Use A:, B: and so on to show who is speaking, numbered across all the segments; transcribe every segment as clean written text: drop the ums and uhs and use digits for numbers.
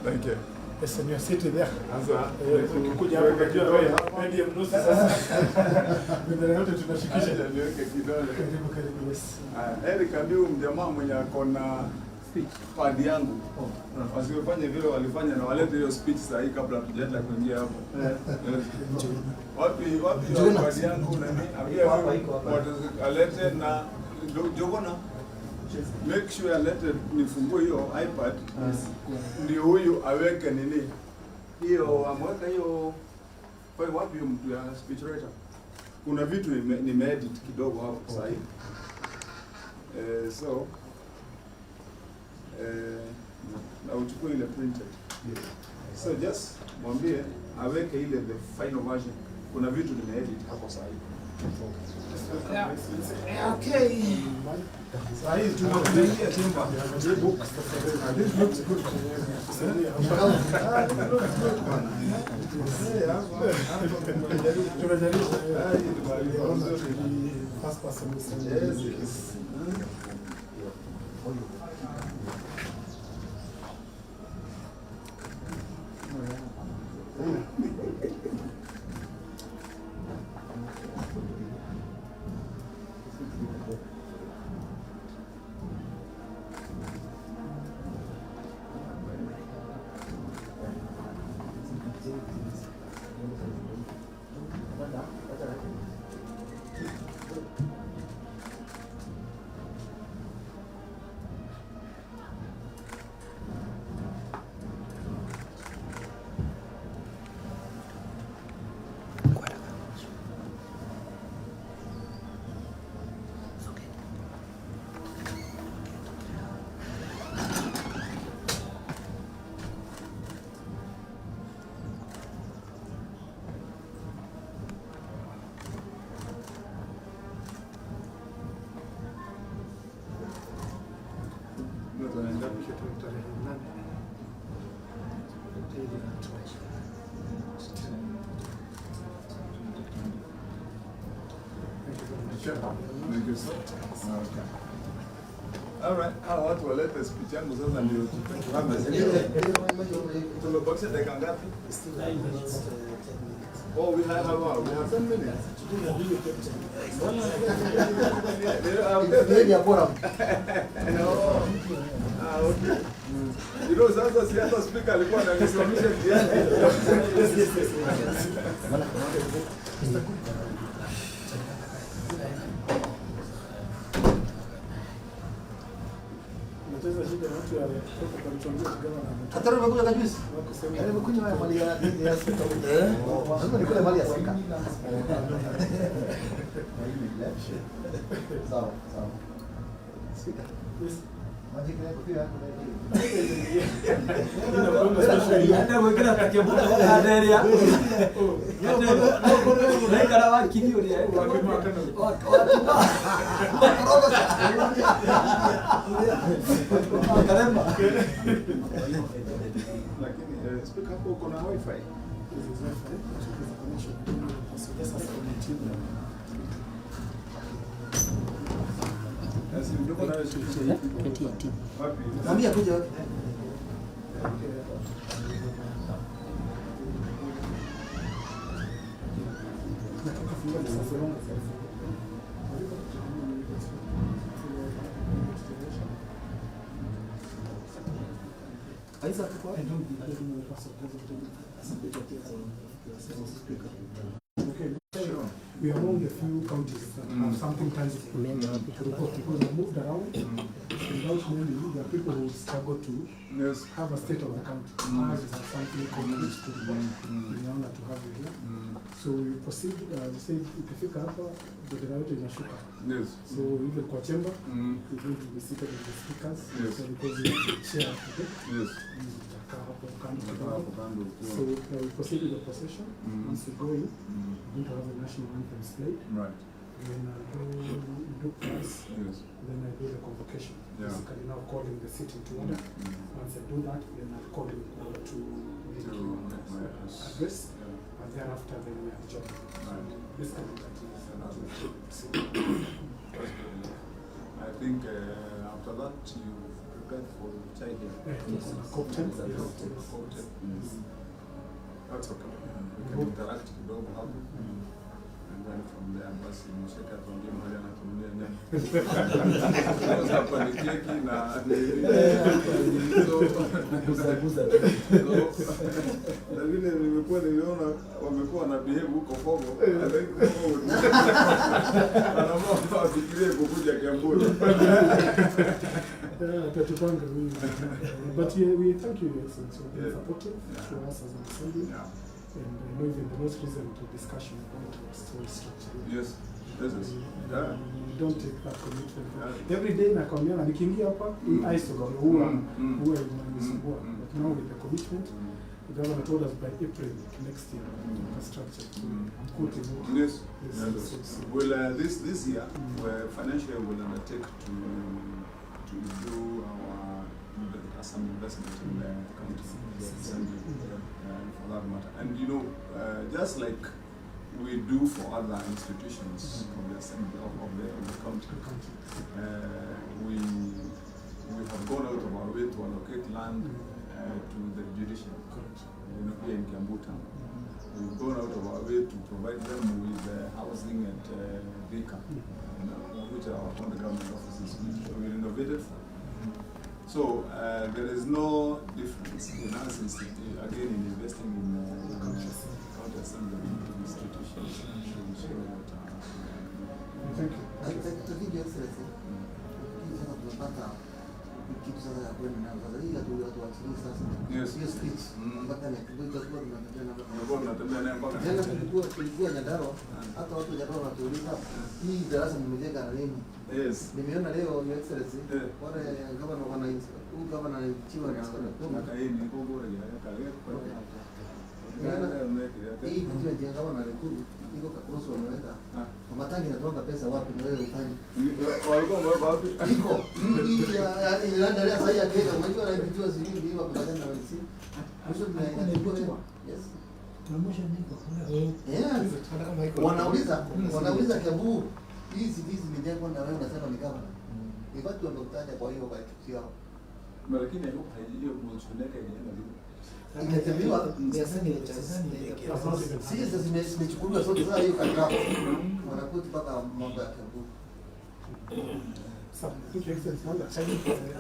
A: Thank you.
B: Yes, and you're sitting there.
A: Ukikuja hapo unajua wewe ndiye mnusi sasa.
B: Mbele yote tunashikisha.
A: Niweke kidole.
B: Karibu, yes.
A: Eric Abiu mjamaa mwenye akona pad yangu. Wasiofanye vile walifanya na walete hiyo speech saa hii kabla tujaenda kuingia hapo. Wapi pad yangu na nini? Ambia alete na Jogona. Make sure alete nifungue hiyo iPad. Ndio huyu aweke nini? Hiyo amweka hiyo kwa wapi mtu ya speech writer. Kuna vitu nimeedit kidogo hapo sasa hivi. So na uchukue ile printed. So just mwambie aweke ile the final version. Kuna vitu nimeedit hapo sasa hivi.
B: Okay. Sasa hizi tunakuletea chumba. This looks good. First person
A: Thank you, sir. Okay. All right. Watu walete speech yangu sasa ndio tumebakisha dakika ngapi?
B: 9 minutes.
A: Oh, we have 10 minutes. Okay. You know, sasa si hata speaker alikuwa ananisimamisha kiasi.
C: Hata wewe unakuja kabisa. Yaani umekunywa haya mali ya sika. Lazima nikule mali ya sika. Sawa, sawa. Sika. Yes. Maji kile pia hapo ndio.
D: Hata mwingine atakiambuka kwa area. Ndio kana wakili ule Karema.
A: Lakini speak hapo uko na wifi. Asi ndio na
C: 2018. Mwambie kuja.
B: We are among the few counties that have something tangible to report because we moved around without knowing there are people who struggle to have a state of the country. Ours is something concrete to report. We honor to have you here. So we proceed, we said, ikifika hapa, bendera yote inashuka. So even kwa chamber, we're going to be seated with the speakers. So because we have to share today. So we proceed with the procession. Once we go in, we're going to have a national anthem played.
A: Right.
B: Then I do press. Then I do the convocation. Basically now calling the city to order. Once I do that, then I call him to make address. And thereafter, then we adjourn. Basically, that is.
A: I think after that, you prepare for child here.
B: Yes. Cocktail.
A: That's okay. We can interact kidogo hapo. And then from there, basi mshaka tuambie mahali anatumia nyama. Hapa ni keki na na vile niliona wamekuwa na behave huko Fogo. Anaomba wafikirie kukuja Kiamburu.
B: Tatupanga we. But we thank you, Your Excellency, for being supportive to us as an assembly. And I know even the most recent discussion about our story structure.
A: Yes. We
B: don't take that commitment. Every day nakwambia nikiingia hapa hii ice huwa inanisumbua. But now with the commitment, the governor told us by April next year infrastructure. I'm quoting.
A: Yes. Well, this year, financially we'll undertake to do some investment in the county assembly for that matter. And you know, just like we do for other institutions of the assembly of the county, we have gone out of our way to allocate land to the judiciary. You know, here in Kiambu town, we've gone out of our way to provide them with housing at Vika, which are our county government offices, which we renovated for. So there is no difference in us again in investing in county assembly institutions.
B: Thank you.
C: I think Your Excellency, tunapata kitu sasa ya kwenda na sasa hii hatuachilie sasa.
A: Yes.
C: Hiyo speech mpaka ni kidogo tunatembea na
A: tunatembea naye mpaka
C: jana tulikuwa Nyandarua, hata watu Nyandarua wanatuuliza hii darasa mmejenga na nini?
A: Yes.
C: Nimeona leo Your Excellency wale gavana gavana chiwa na
A: kaini niko bora ya kale
C: hii kitu ya gavana Karuri iko kakoso wameweka matangi natoka pesa wapi na wewe ufanye
A: walikuwa wameweka wapi
C: iko hii yaani inaendelea sasa ya keka unajua na vitu zingine hivi hapo baada na wisi mwisho tunachukua yes
E: promotion niko
C: wanauliza Kiambu hizi zimejengwa na wewe unasema ni gavana ni watu wamekutaja kwa hiyo kwa tukio
A: lakini hiyo promotion yake inaenda vipi
C: imetembewa sisi zimechukuliwa sote sasa hiyo kandrapo wanakuti mpaka mambo ya Kiambu.
B: So, thank you, Excellency. Now the time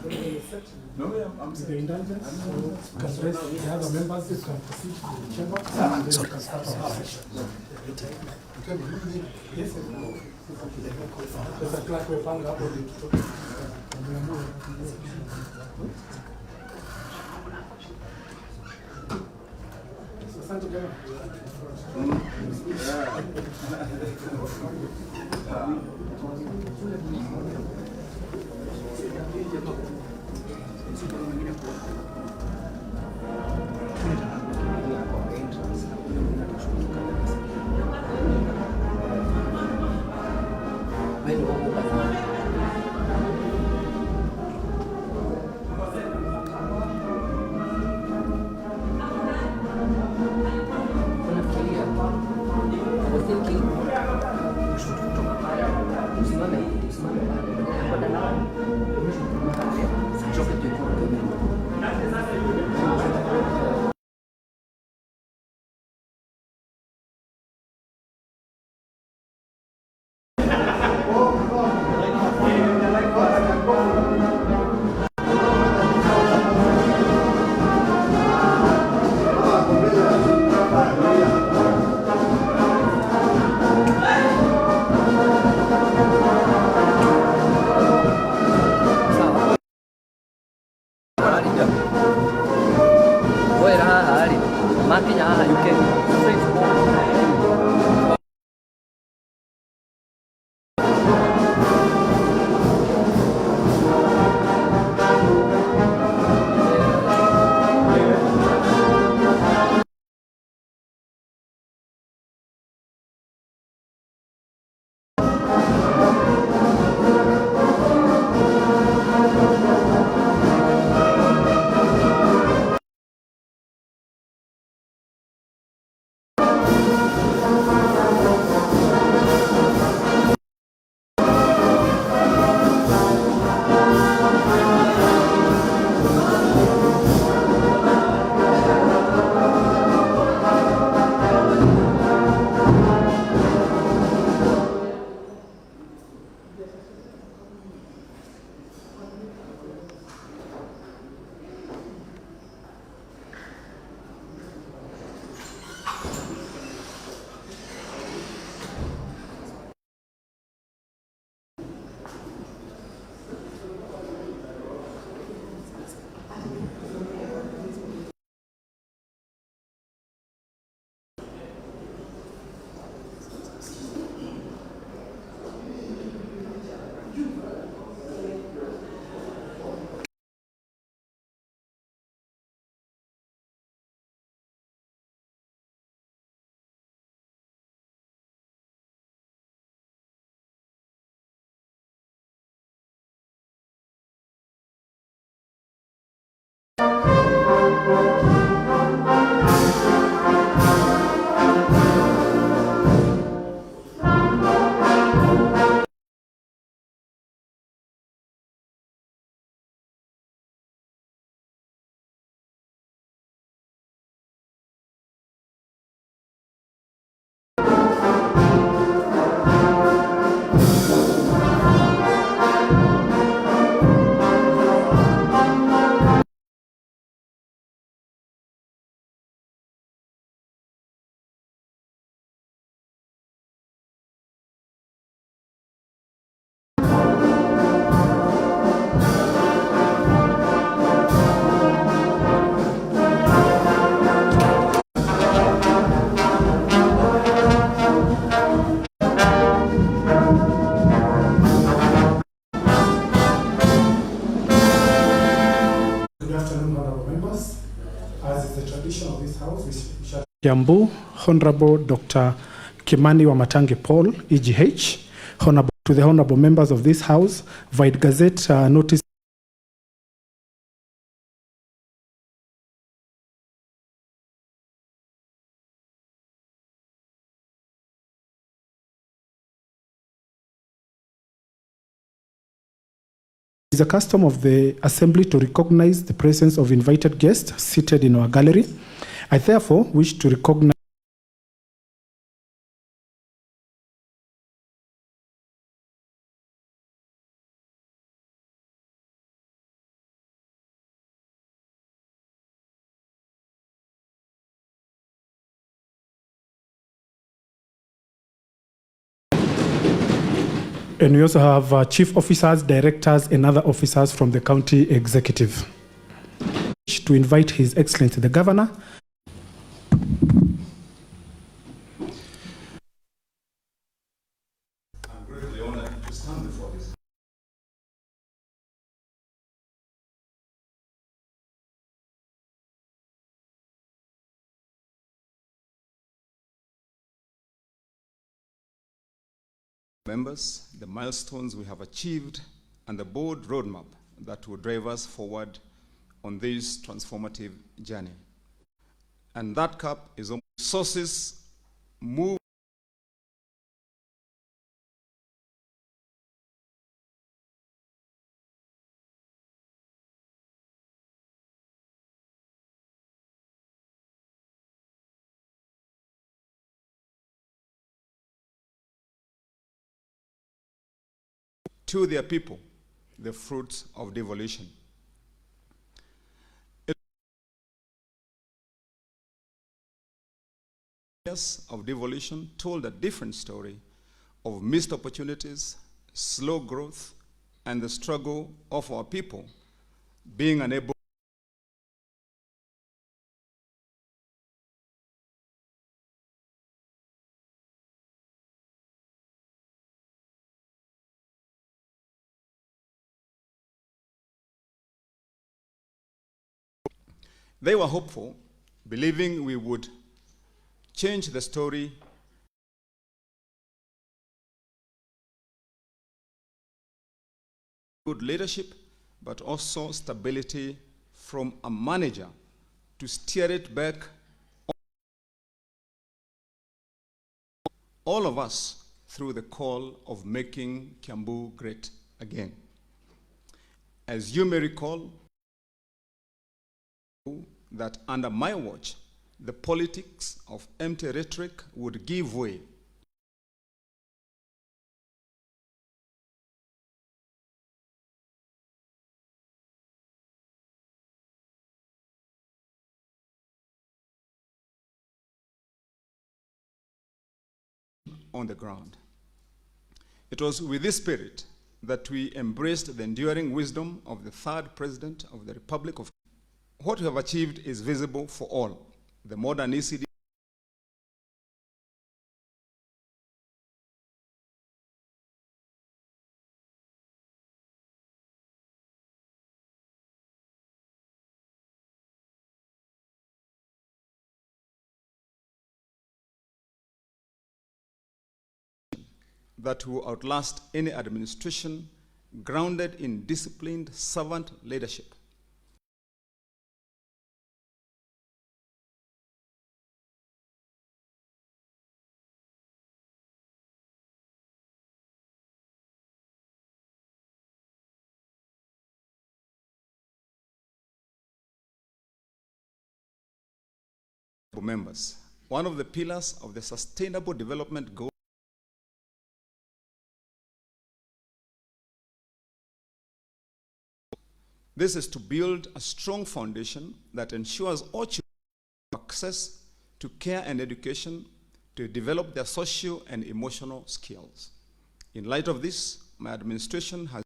B: is set.
A: No, I'm
B: The indulgence, you can raise the other members, you can proceed to the chamber, and then you can start our session. Yes, sir. There's a clerk who found out what to talk. Asante sana. Kiambu, Honorable Dr. Kimani Wamatangi Paul, EGH, Honorable, to the Honorable members of this House, Void Gazette notice. It is a custom of the Assembly to recognize the presence of invited guests seated in our gallery. I therefore wish to recognize and we also have chief officers, directors, and other officers from the county executive. To invite His Excellency the Governor.
A: I'm greatly honored to stand before this. Members, the milestones we have achieved, and the bold roadmap that will drive us forward on this transformative journey. And that cap is on resources move to their people the fruits of devolution. Years of devolution told a different story of missed opportunities, slow growth, and the struggle of our people being unable They were hopeful, believing we would change the story good leadership, but also stability from a manager to steer it back. All of us through the call of making Kiambu great again. As you may recall, that under my watch, the politics of empty rhetoric would give way. On the ground. It was with this spirit that we embraced the enduring wisdom of the third president of the Republic of. What we have achieved is visible for all. The modern ECDE that will outlast any administration grounded in disciplined servant leadership. Members, one of the pillars of the Sustainable Development Goal this is to build a strong foundation that ensures all children have access to care and education to develop their social and emotional skills. In light of this, my administration has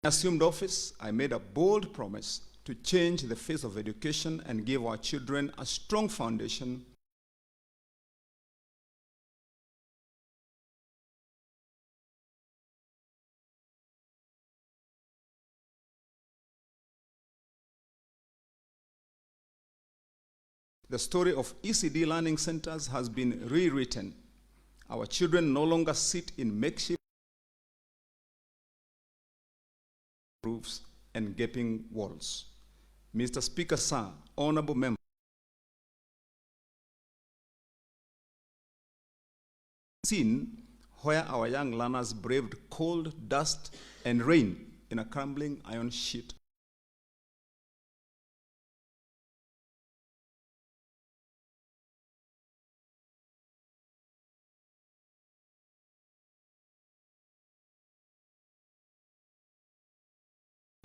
A: assumed office, I made a bold promise to change the face of education and give our children a strong foundation The story of ECDE learning centers has been rewritten. Our children no longer sit in makeshift roofs and gaping walls. Mr. Speaker, sir, honorable members, scene where our young learners braved cold, dust, and rain in a crumbling iron sheet.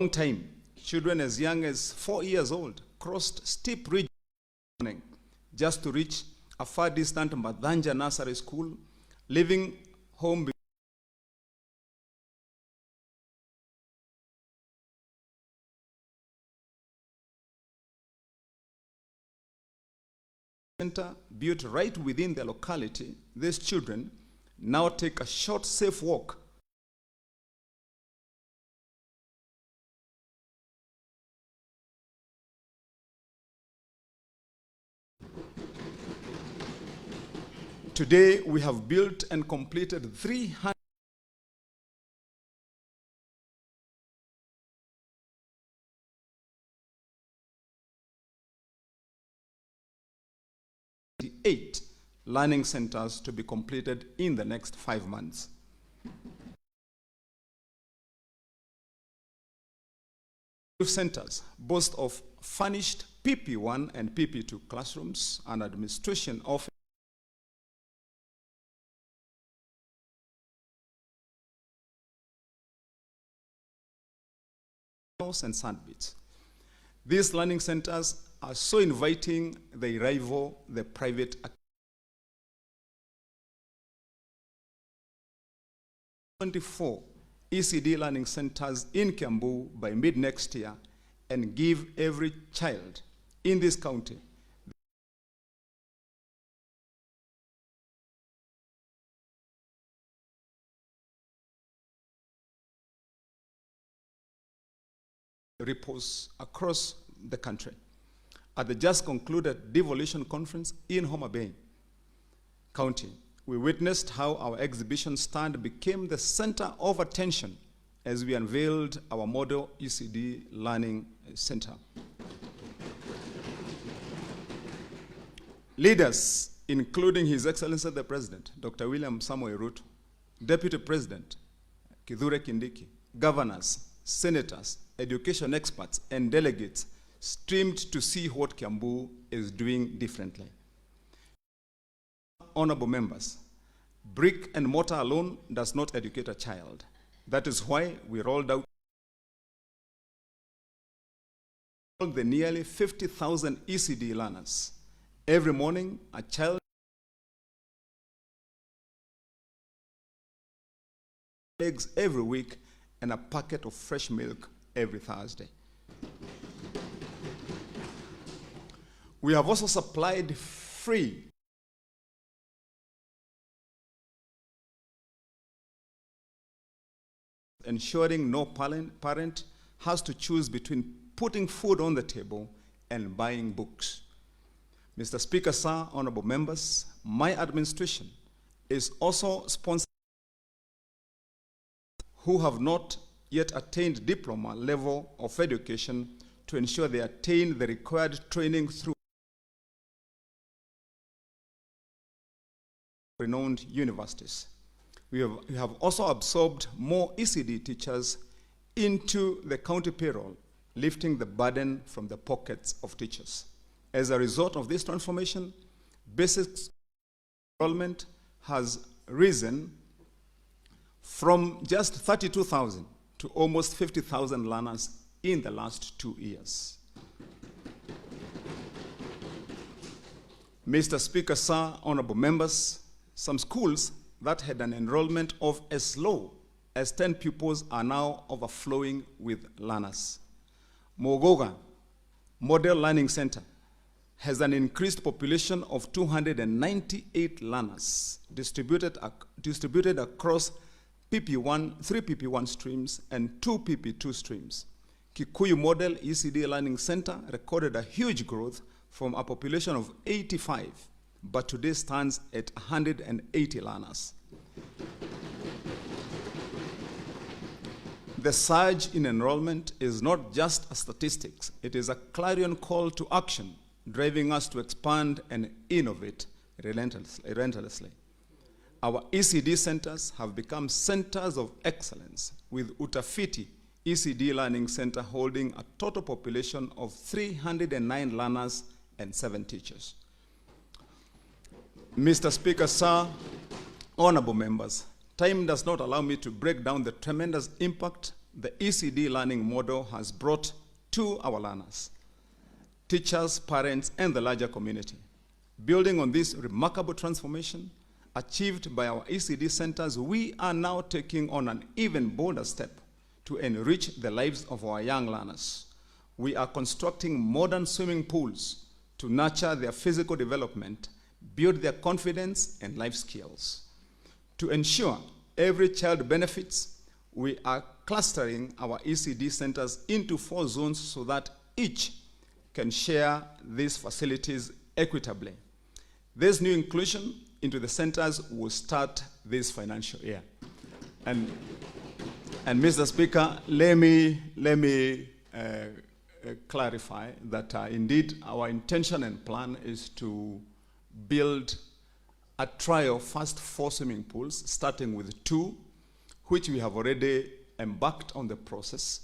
A: Long time, children as young as 4 years old crossed steep ridges just to reach a far distant Madhanja nursery school, leaving home center built right within their locality. These children now take a short, safe walk Today, we have built and completed 308 learning centers to be completed in the next 5 months. Centers boast of furnished PP1 and PP2 classrooms and administration office. And sandbits. These learning centers are so inviting, they rival the private 24 ECDE learning centers in Kiambu by mid next year and give every child in this county repos across the country. At the just concluded devolution conference in Homa Bay County, we witnessed how our exhibition stand became the center of attention as we unveiled our model ECDE Learning Center. Leaders, including His Excellency the President, Dr. William Samoei Ruto, Deputy President Kithure Kindiki, governors, senators, education experts, and delegates streamed to see what Kiambu is doing differently. Honorable members, brick and mortar alone does not educate a child. That is why we rolled out the nearly 50,000 ECDE learners. Every morning, a child eggs every week and a packet of fresh milk every Thursday. We have also supplied free ensuring no parent has to choose between putting food on the table and buying books. Mr. Speaker, sir, honorable members, my administration is also sponsoring who have not yet attained diploma level of education to ensure they attain the required training through
E: renowned universities. We have also absorbed more ECDE teachers into the county payroll, lifting the burden from the pockets of teachers. As a result of this transformation, basic enrollment has risen from just 32,000 to almost 50,000 learners in the last 2 years. Mr. Speaker, sir, honorable members, some schools that had an enrollment of as low as 10 pupils are now overflowing with learners. Mogoga Model Learning Center has an increased population of 298 learners distributed across PP1, 3 PP1 streams and 2 PP2 streams. Kikuyu Model ECDE Learning Center recorded a huge growth from a population of 85, but today stands at 180 learners. The surge in enrollment is not just a statistics, it is a clarion call to action, driving us to expand and innovate relentlessly. Our ECD centers have become centers of excellence, with Utafiti ECD Learning Center holding a total population of 309 learners and 7 teachers. Mr. Speaker, sir, honorable members, time does not allow me to break down the tremendous impact the ECD learning model has brought to our learners, teachers, parents, and the larger community. Building on this remarkable transformation achieved by our ECD centers, we are now taking on an even bolder step to enrich the lives of our young learners. We are constructing modern swimming pools to nurture their physical development, build their confidence and life skills. To ensure every child benefits, we are clustering our ECD centers into 4 zones so that each can share these facilities equitably. This new inclusion into the centers will start this financial year. And Mr. Speaker, let me clarify that indeed our intention and plan is to build a trial first 4 swimming pools, starting with 2, which we have already embarked on the process.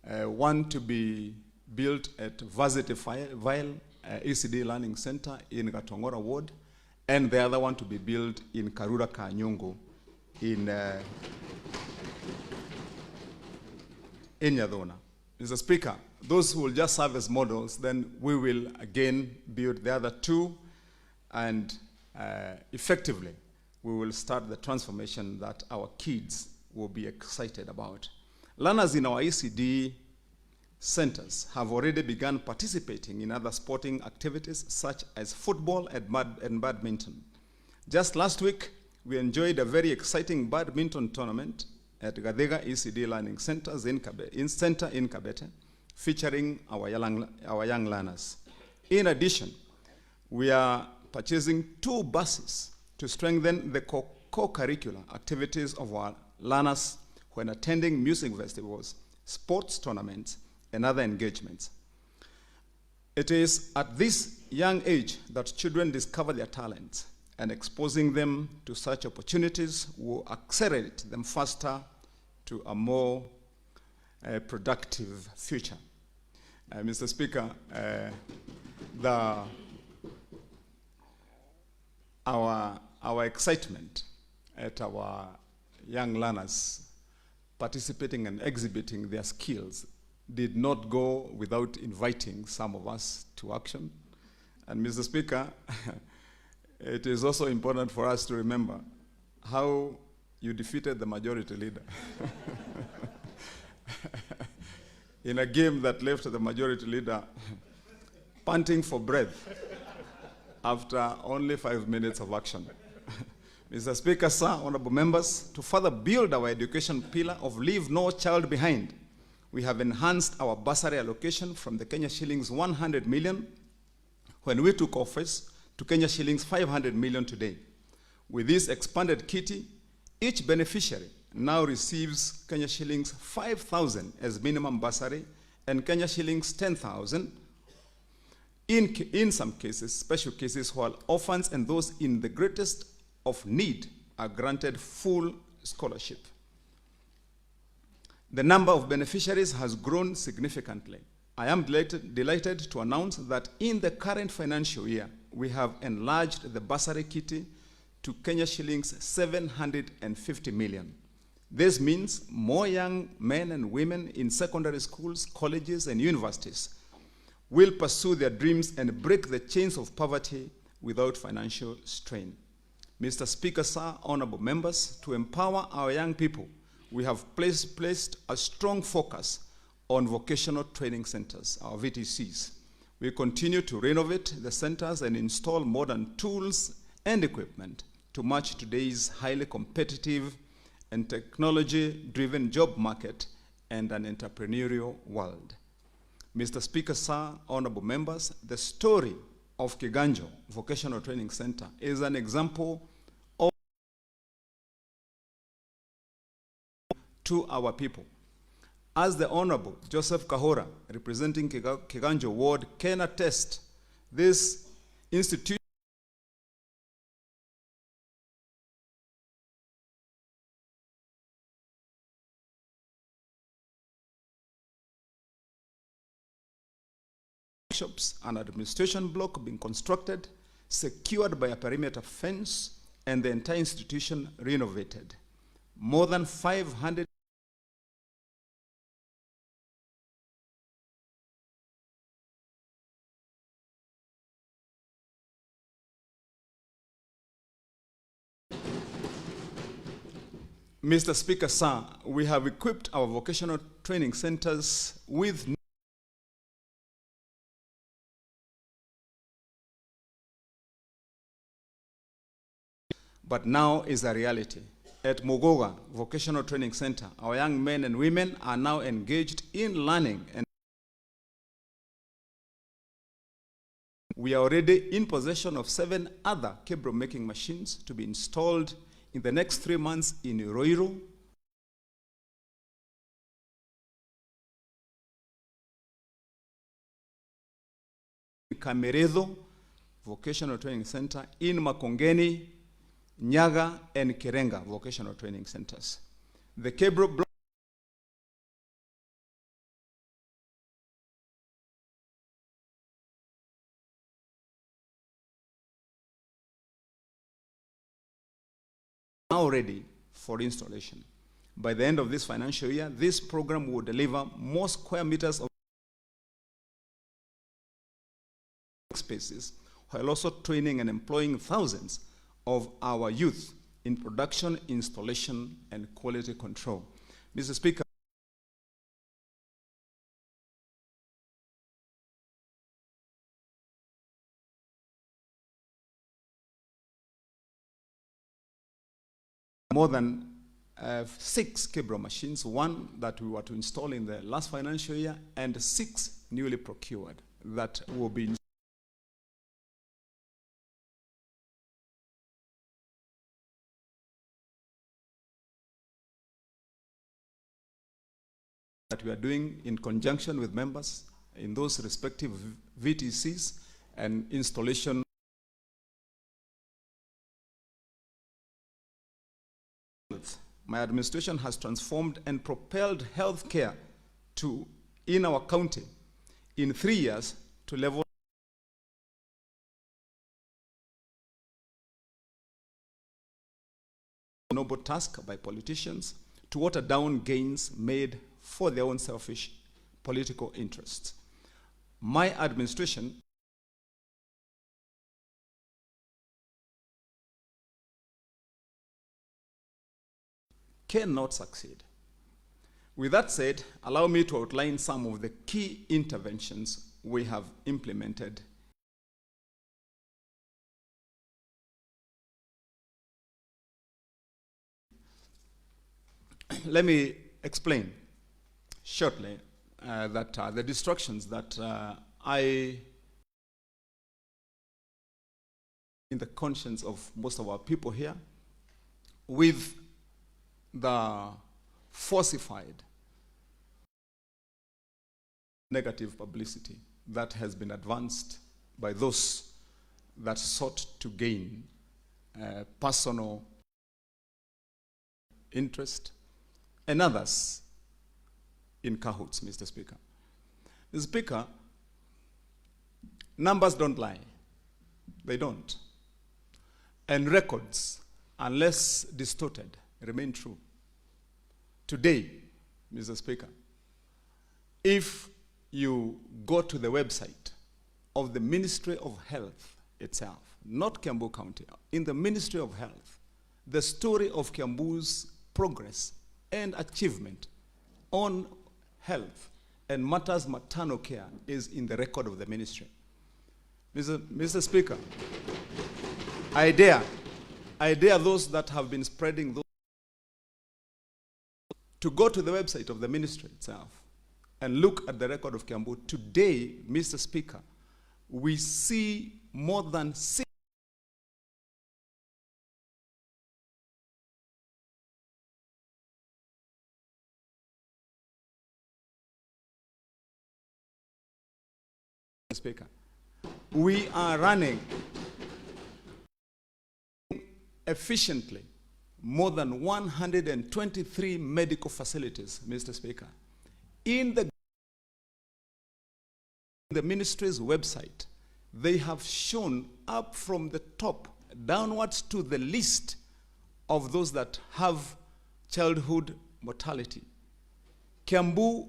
E: One to be built at Varsity Vile ECD Learning Center in Gatongora Ward, and the other one to be built in Karura Kanyungu in Yadona. Mr. Speaker, those who will just serve as models, then we will again build the other 2, and effectively we will start the transformation that our kids will be excited about. Learners in our ECD centers have already begun participating in other sporting activities such as football and badminton. Just last week, we enjoyed a very exciting badminton tournament at Gadega ECD Learning Centers in Kabete, featuring our young learners. In addition, we are purchasing 2 buses to strengthen the co-curricular activities of our learners when attending music festivals, sports tournaments, and other engagements. It is at this young age that children discover their talents, and exposing them to such opportunities will accelerate them faster to a more productive future. Mr. Speaker, our excitement at our young learners participating and exhibiting their skills did not go without inviting some of us to action. And Mr. Speaker, it is also important for us to remember how you defeated the majority leader in a game that left the majority leader panting for breath after only 5 minutes of action. Mr. Speaker, sir, honorable members, to further build our education pillar of Leave No Child Behind, we have enhanced our bursary allocation from the Kenya shillings 100 million when we took office to Kenya shillings 500 million today. With this expanded kitty, each beneficiary now receives Kenya shillings 5,000 as minimum bursary and Kenya shillings 10,000 in some cases, special cases, while orphans and those in the greatest of need are granted full scholarship. The number of beneficiaries has grown significantly. I am delighted to announce that in the current financial year, we have enlarged the bursary kitty to Kenya shillings 750 million. This means more young men and women in secondary schools, colleges, and universities will pursue their dreams and break the chains of poverty without financial strain. Mr. Speaker, sir, honorable members, to empower our young people, we have placed a strong focus on vocational training centers, our VTCs. We continue to renovate the centers and install modern tools and equipment to match today's highly competitive and technology-driven job market and an entrepreneurial world. Mr. Speaker, sir, honorable members, the story of Kiganjo Vocational Training Center is an example of to our people. As the Honorable Joseph Kahora, representing Kiganjo Ward, can attest, this institution workshops and administration block being constructed, secured by a perimeter fence, and the entire institution renovated. More than 500 Mr. Speaker, sir, we have equipped our vocational training centers with but now is a reality. At Mugoga Vocational Training Center, our young men and women are now engaged in learning, and we are already in possession of 7 other cable making machines to be installed in the next 3 months in Roiro, Kameredo Vocational Training Center, in Makongeni, Nyaga, and Kirenga Vocational Training Centers. The cable block now ready for installation. By the end of this financial year, this program will deliver more square meters of spaces, while also training and employing thousands of our youth in production, installation, and quality control. Mr. Speaker, more than 6 cable machines, 1 that we were to install in the last financial year, and 6 newly procured that will be that we are doing in conjunction with members in those respective VTCs and installation. My administration has transformed and propelled healthcare in our county in 3 years to level noble task by politicians to water down gains made for their own selfish political interests. My administration cannot succeed. With that said, allow me to outline some of the key interventions we have implemented. Let me explain shortly that the distractions that in the conscience of most of our people here, with the falsified negative publicity that has been advanced by those that sought to gain personal interest, and others in cahoots, Mr. Speaker. Mr. Speaker, numbers don't lie. They don't. And records, unless distorted, remain true. Today, Mr. Speaker, if you go to the website of the Ministry of Health itself, not Kiambu County, in the Ministry of Health, the story of Kiambu's progress and achievement on health and matters maternal care is in the record of the ministry. Mr. Speaker, I dare those that have been spreading those to go to the website of the ministry itself and look at the record of Kiambu. Today, Mr. Speaker, we see more than 6 Speaker. We are running efficiently more than 123 medical facilities, Mr. Speaker. In the ministry's website, they have shown up from the top downwards to the list of those that have childhood mortality. Kiambu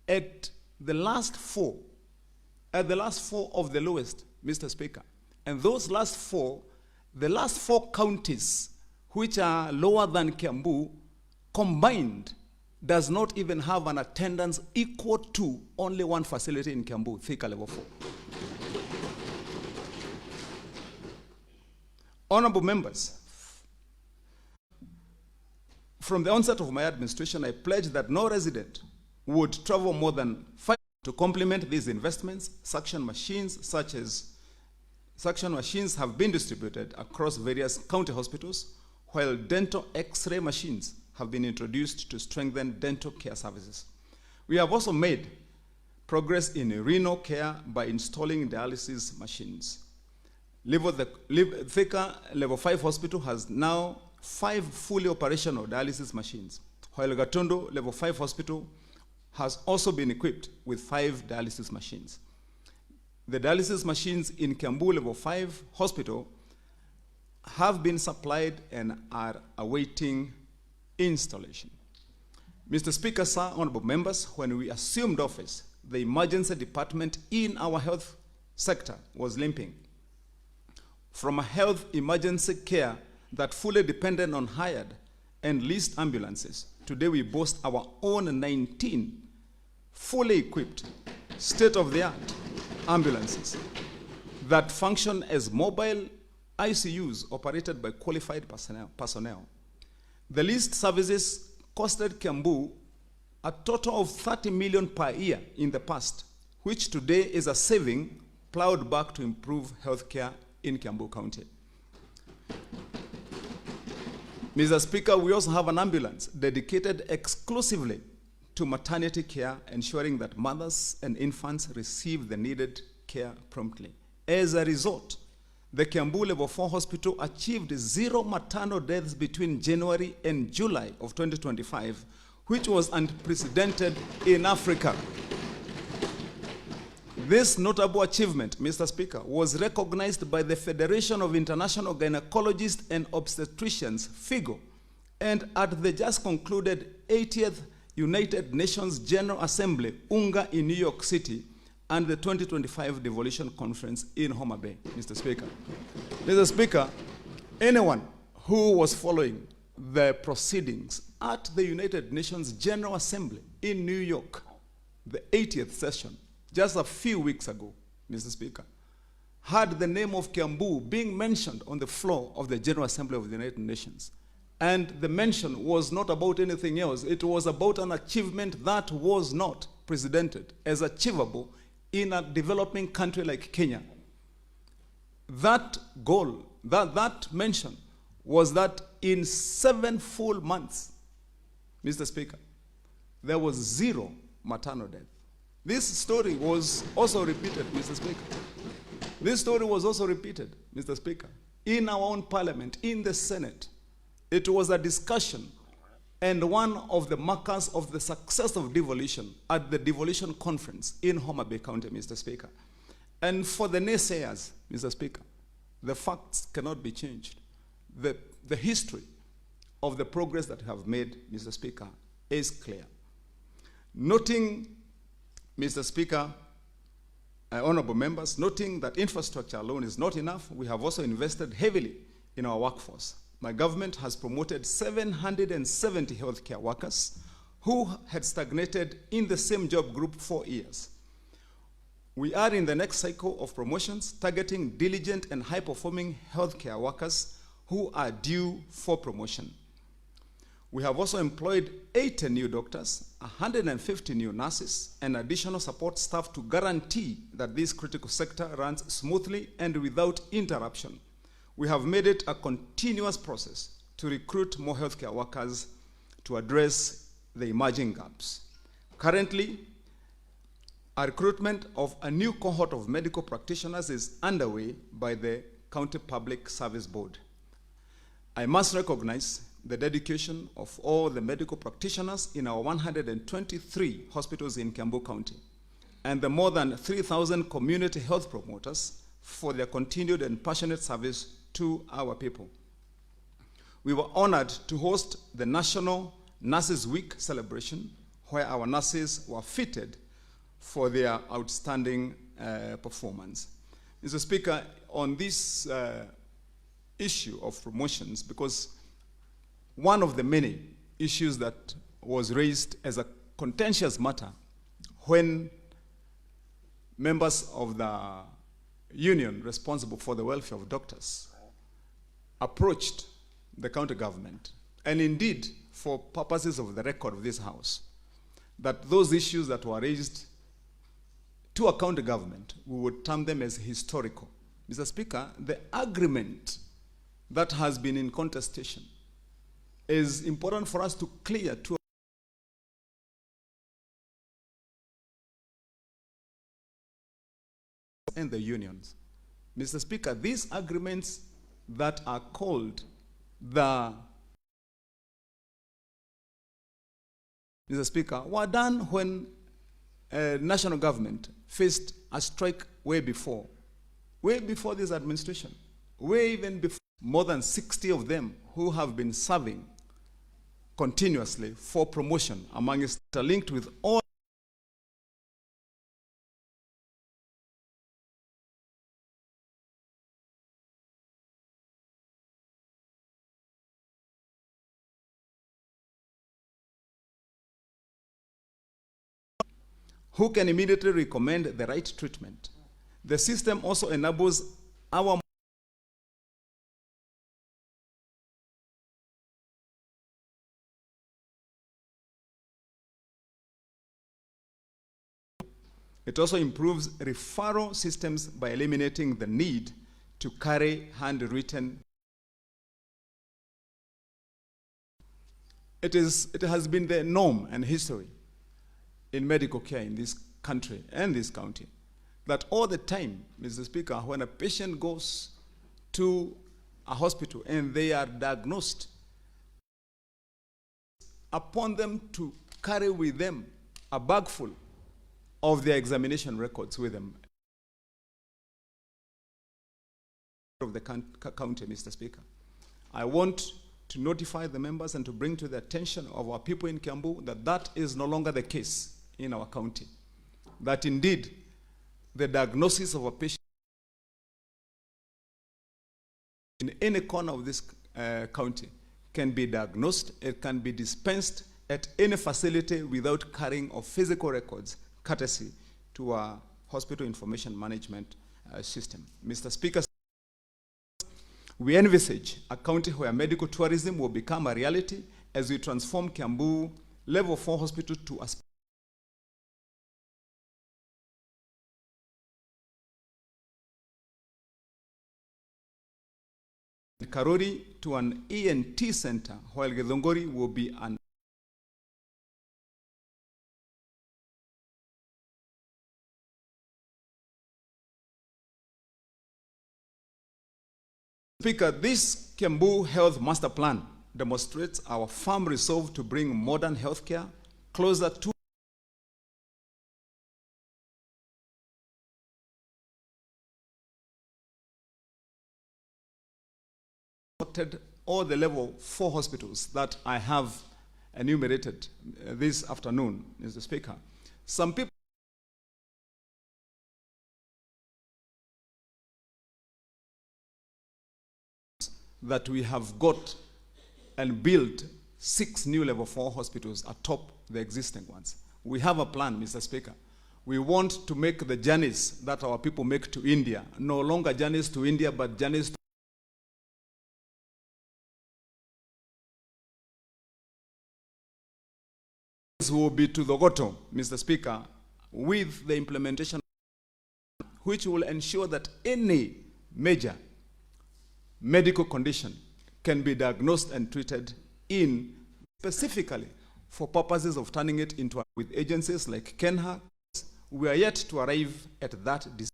E: at the last four of the lowest, Mr. Speaker. And those last four, the last four counties which are lower than Kiambu combined does not even have an attendance equal to only one facility in Kiambu, Thika level 4. Honorable members, from the onset of my administration, I pledged that no resident would travel more than 5 to complement these investments. Suction machines have been distributed across various county hospitals, while dental X-ray machines have been introduced to strengthen dental care services. We have also made progress in renal care by installing dialysis machines. Thika Level 5 Hospital has now 5 fully operational dialysis machines, while Gatundu Level 5 Hospital has also been equipped with 5 dialysis machines. The dialysis machines in Kiambu Level 5 Hospital have been supplied and are awaiting installation. Mr. Speaker, sir, honorable members, when we assumed office, the emergency department in our health sector was limping. From a health emergency care that fully depended on hired and leased ambulances, today we boast our own 19 fully equipped, state-of-the-art ambulances that function as mobile ICUs operated by qualified personnel. The leased services costed Kiambu a total of 30 million per year in the past, which today is a saving plowed back to improve healthcare in Kiambu County. Mr. Speaker, we also have an ambulance dedicated exclusively to maternity care, ensuring that mothers and infants receive the needed care promptly. As a result, the Kiambu Level 4 Hospital achieved 0 maternal deaths between January and July of 2025, which was unprecedented in Africa. This notable achievement, Mr. Speaker, was recognized by the Federation of International Gynecologists and Obstetricians, FIGO, and at the just concluded 80th United Nations General Assembly, UNGA, in New York City, and the 2025 Devolution Conference in Homa Bay, Mr. Speaker. Mr. Speaker, anyone who was following the proceedings at the United Nations General Assembly in New York, the 80th session, just a few weeks ago, Mr. Speaker, had the name of Kiambu being mentioned on the floor of the General Assembly of the United Nations. And the mention was not about anything else. It was about an achievement that was not precedented as achievable in a developing country like Kenya. That goal, that mention, was that in 7 full months, Mr. Speaker, there was 0 maternal death. This story was also repeated, Mr. Speaker. This story was also repeated, Mr. Speaker, in our own parliament, in the Senate. It was a discussion and one of the markers of the success of devolution at the devolution conference in Homa Bay County, Mr. Speaker. And for the naysayers, Mr. Speaker, the facts cannot be changed. The history of the progress that we have made, Mr. Speaker, is clear. Noting, Mr. Speaker, honorable members, noting that infrastructure alone is not enough, we have also invested heavily in our workforce. My government has promoted 770 healthcare workers who had stagnated in the same job group for years. We are in the next cycle of promotions targeting diligent and high-performing healthcare workers who are due for promotion. We have also employed 80 new doctors, 150 new nurses, and additional support staff to guarantee that this critical sector runs smoothly and without interruption. We have made it a continuous process to recruit more healthcare workers to address the emerging gaps. Currently, a recruitment of a new cohort of medical practitioners is underway by the County Public Service Board. I must recognize the dedication of all the medical practitioners in our 123 hospitals in Kiambu County and the more than 3,000 community health promoters for their continued and passionate service to our people. We were honored to host the National Nurses Week celebration where our nurses were fitted for their outstanding performance. Mr. Speaker, on this issue of promotions, because one of the many issues that was raised as a contentious matter when members of the union responsible for the welfare of doctors approached the county government, and indeed for purposes of the record of this house, that those issues that were raised to a county government, we would term them as historical. Mr. Speaker, the agreement that has been in contestation is important for us to clear to and the unions. Mr. Speaker, these agreements that are called the Mr. Speaker, were done when national government faced a strike way before this administration, way even before. More than 60 of them who have been serving continuously for promotion among us are linked with all who can immediately recommend the right treatment. The system also enables our It also improves referral systems by eliminating the need to carry handwritten. It has been the norm and history in medical care in this country and this county that all the time, Mr. Speaker, when a patient goes to a hospital and they are diagnosed, upon them to carry with them a bag full of their examination records with them of the county, Mr. Speaker. I want to notify the members and to bring to the attention of our people in Kiambu that that is no longer the case in our county. That indeed, the diagnosis of a patient in any corner of this county can be diagnosed, it can be dispensed at any facility without carrying of physical records, courtesy to our hospital information management system. Mr. Speaker, we envisage a county where medical tourism will become a reality as we transform Kiambu Level 4 Hospital to a Karuri to an ENT center, while Githunguri will be an Speaker, this Kiambu Health Master Plan demonstrates our firm resolve to bring modern healthcare closer to all the level 4 hospitals that I have enumerated this afternoon, Mr. Speaker. Some people that we have got and built 6 new level 4 hospitals atop the existing ones. We have a plan, Mr. Speaker. We want to make the journeys that our people make to India no longer journeys to India, but journeys to will be to Thogoto, Mr. Speaker, with the implementation which will ensure that any major medical condition can be diagnosed and treated in specifically for purposes of turning it into with agencies like Kenha. We are yet to arrive at that decision.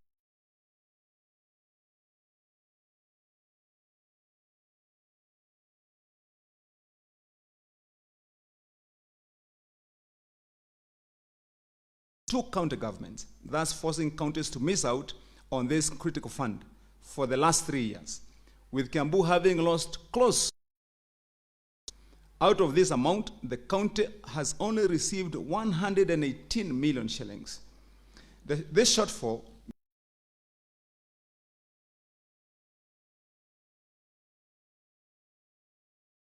E: Two county governments, thus forcing counties to miss out on this critical fund for the last 3 years, with Kiambu having lost close. Out of this amount, the county has only received 118 million shillings. This shortfall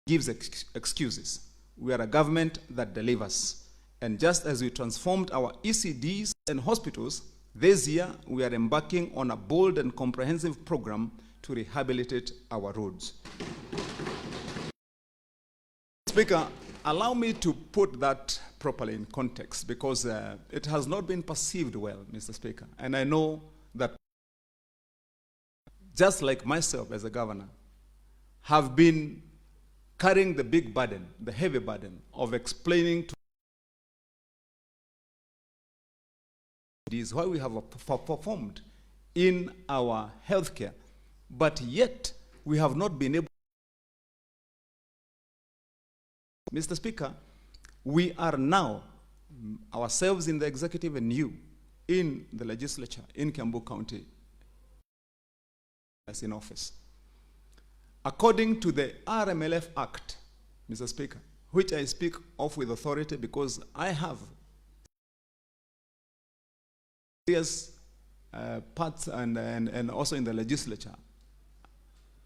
E: gives excuses. We are a government that delivers. And just as we transformed our ECDs and hospitals, this year we are embarking on a bold and comprehensive program to rehabilitate our roads. Speaker, allow me to put that properly in context because it has not been perceived well, Mr. Speaker. And I know that just like myself as a governor, have been carrying the big burden, the heavy burden of explaining to is why we have performed in our healthcare, but yet we have not been able. Mr. Speaker, we are now, ourselves in the executive and you in the legislature in Kiambu County as in office. According to the RMLF Act, Mr. Speaker, which I speak of with authority because I have various parts and also in the legislature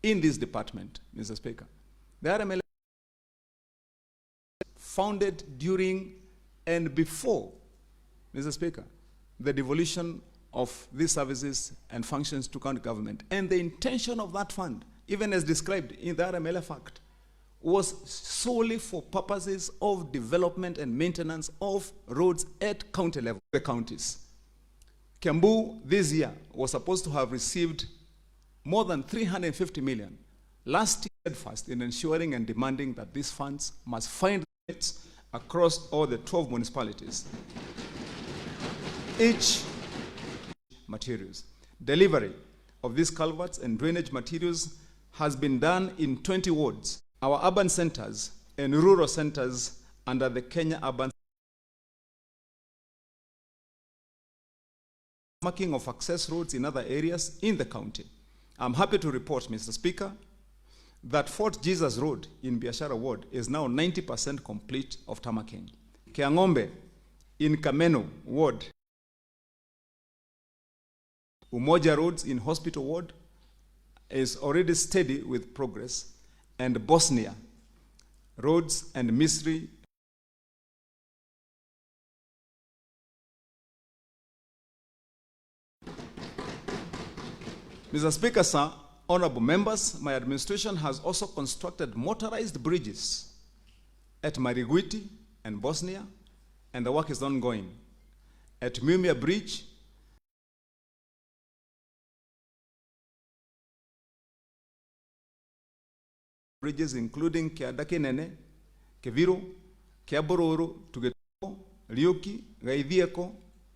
E: in this department, Mr. Speaker. The RMLF founded during and before, Mr. Speaker, the devolution of these services and functions to county government. And the intention of that fund, even as described in the RMLF Act, was solely for purposes of development and maintenance of roads at county level, the counties. Kiambu this year was supposed to have received more than 350 million. Last year, steadfast in ensuring and demanding that these funds must find it across all the 12 municipalities. Each materials. Delivery of these culverts and drainage materials has been done in 20 wards. Our urban centers and rural centers under the Kenya Urban marking of access roads in other areas in the county. I'm happy to report, Mr. Speaker, that Fort Jesus Road in Biashara Ward is now 90% complete of tarmacking. Kiangombe in Kameno Ward, Umoja Roads in Hospital Ward is already steady with progress, and Bosnia Roads and Misri Mr. Speaker, sir, honorable members, my administration has also constructed motorized bridges at Mariguiti and Bosnia, and the work is ongoing. At Mumia Bridge, bridges including Kiadake Nene, Keviro, Kiabororo, Tugeto, Rioki, Gaithieko,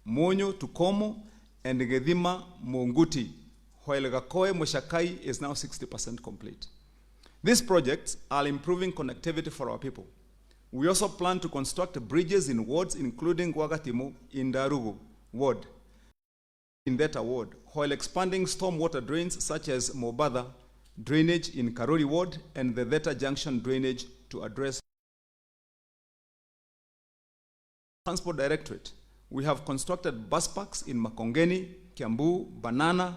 E: Monyo, Tukomo, and Gedhima Monguti. while Gakoe Moshakai is now 60% complete. These projects are improving connectivity for our people. We also plan to construct bridges in wards, including Wagatimu in Darugu ward, in that ward, while expanding stormwater drains such as Mobada drainage in Karuri ward and the Theta Junction drainage to address Transport Directorate. We have constructed busparks in Makongeni, Kiambu, Banana,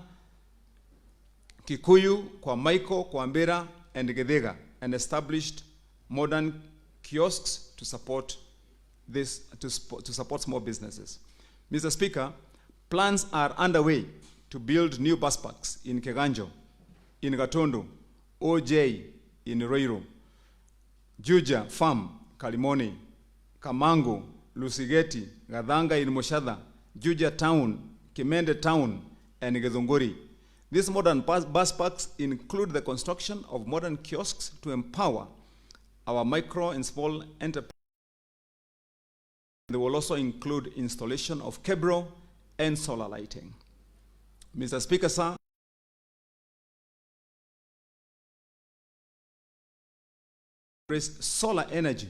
E: Kikuyu, Kwamaiko, Kwambera, and Gedega, and established modern kiosks to support this, to support small businesses. Mr. Speaker, plans are underway to build new bus parks in Keganjo, in Gatondo, OJ, in Roiro, Juja Farm, Kalimoni, Kamango, Lusigeti, Gadanga in Moshada, Juja Town, Kimende Town, and Githunguri. These modern bus parks include the construction of modern kiosks to empower our micro and small enterprises. They will also include installation of cable and solar lighting. Mr. Speaker, sir, solar energy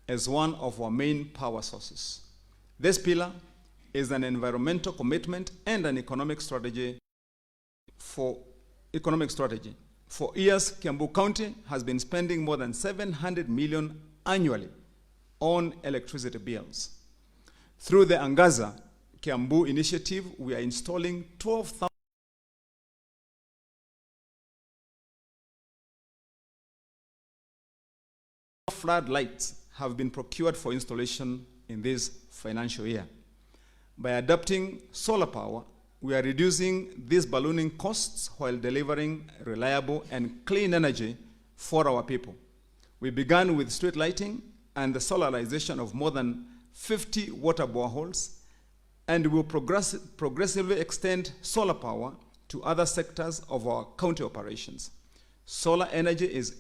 E: as one of our main power sources. This pillar is an environmental commitment and an economic strategy. For years, Kiambu County has been spending more than 700 million annually on electricity bills. Through the Angaza Kiambu initiative, we are installing 12,000 floodlights have been procured for installation in this financial year. By adopting solar power, we are reducing these ballooning costs while delivering reliable and clean energy for our people. We began with street lighting and the solarization of more than 50 water boreholes, and will progressively extend solar power to other sectors of our county operations. Solar energy is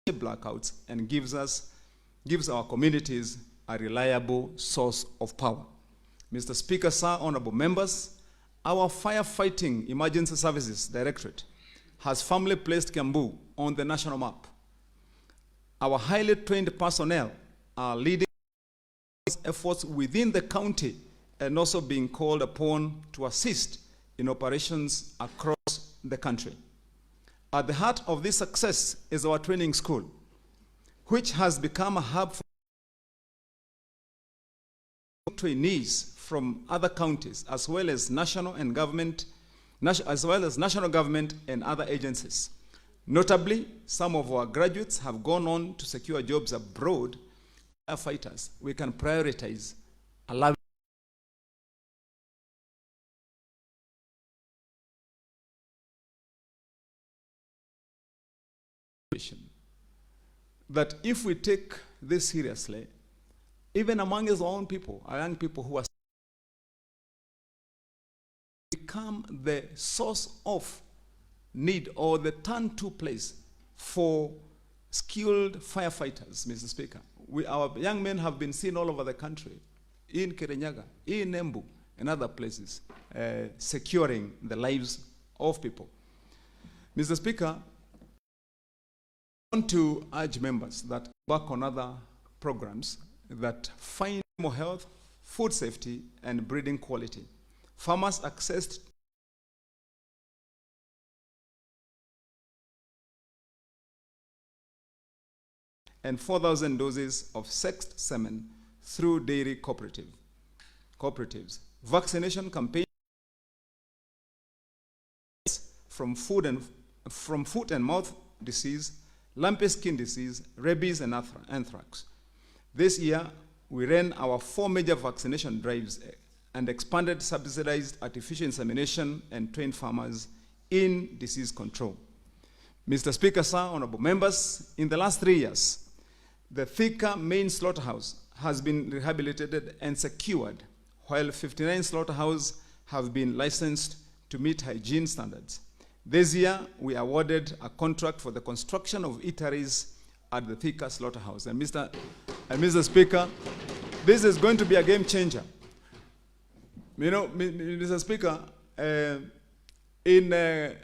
E: blackouts and gives our communities a reliable source of power. Mr. Speaker, sir, honorable members, our Firefighting Emergency Services Directorate has firmly placed Kiambu on the national map. Our highly trained personnel are leading efforts within the county and also being called upon to assist in operations across the country. At the heart of this success is our training school, which has become a hub for trainees from other counties, as well as national government and other agencies. Notably, some of our graduates have gone on to secure jobs abroad. Firefighters, we can prioritize allowing that if we take this seriously, even among our own people, our young people who are become the source of need or the turn-to place for skilled firefighters, Mr. Speaker. Our young men have been seen all over the country, in Kirinyaga, in Embu, and other places, securing the lives of people. Mr. Speaker, I want to urge members that work on other programs that find more health, food safety, and breeding quality. Farmers accessed and 4,000 doses of sexed semen through dairy cooperatives. Vaccination campaigns from foot and mouth disease, lumpy skin disease, rabies, and anthrax. This year, we ran our 4 major vaccination drives and expanded subsidized artificial insemination and trained farmers in disease control. Mr. Speaker, sir, honorable members, in the last 3 years, the Thika main slaughterhouse has been rehabilitated and secured, while 59 slaughterhouses have been licensed to meet hygiene standards. This year, we awarded a contract for the construction of eateries at the Thika slaughterhouse. And Mr. Speaker, this is going to be a game changer. You know, Mr. Speaker, in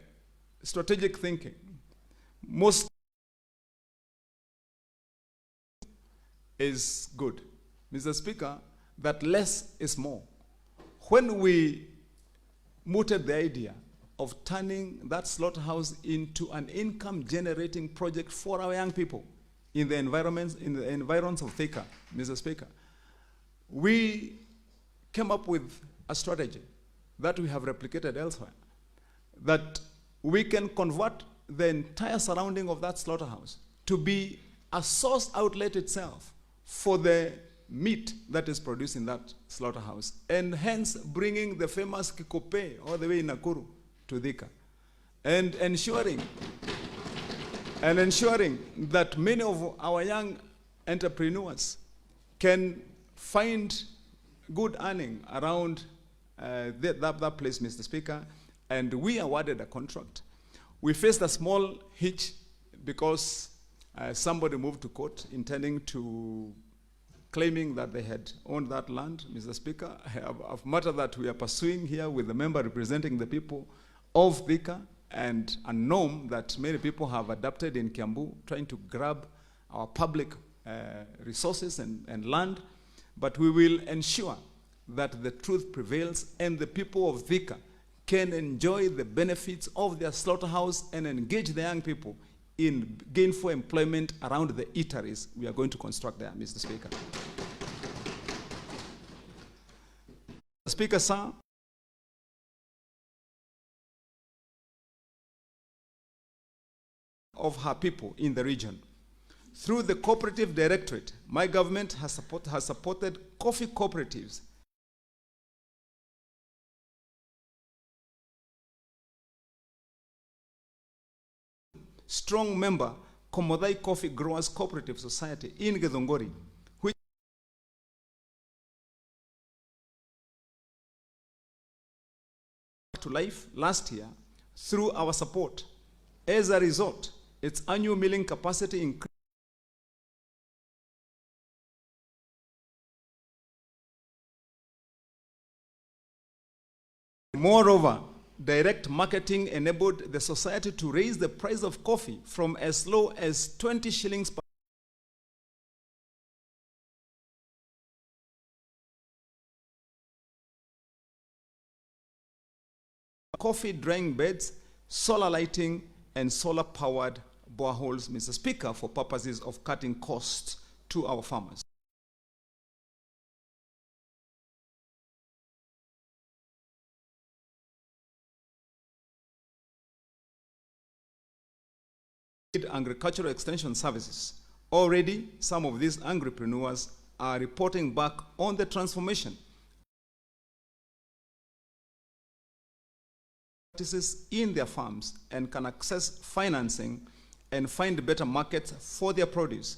E: strategic thinking, most is good. Mr. Speaker, that less is more. When we mooted the idea of turning that slaughterhouse into an income-generating project for our young people in the environs of Thika, Mr. Speaker, we came up with a strategy that we have replicated elsewhere, that we can convert the entire surrounding of that slaughterhouse to be a source outlet itself for the meat that is produced in that slaughterhouse, and hence bringing the famous kikope all the way in Nakuru to Thika, and ensuring that many of our young entrepreneurs can find good earning around that place, Mr. Speaker. And we awarded a contract. We faced a small hitch because somebody moved to court claiming that they had owned that land, Mr. Speaker. A matter that we are pursuing here with the member representing the people of Thika, and a norm that many people have adopted in Kiambu, trying to grab our public resources and land. But we will ensure that the truth prevails and the people of Thika can enjoy the benefits of their slaughterhouse and engage the young people in gainful employment around the eateries we are going to construct there, Mr. Speaker. Speaker, sir, of her people in the region. Through the cooperative directorate, my government has supported coffee cooperatives strong member Komodai Coffee Growers Cooperative Society in Githunguri, which to life last year through our support. As a result, its annual milling capacity increased Moreover, direct marketing enabled the society to raise the price of coffee from as low as 20 shillings per coffee drying beds, solar lighting, and solar-powered boreholes, Mr. Speaker, for purposes of cutting costs to our farmers. Agricultural extension services. Already, some of these agripreneurs are reporting back on the transformation practices in their farms and can access financing and find better markets for their produce.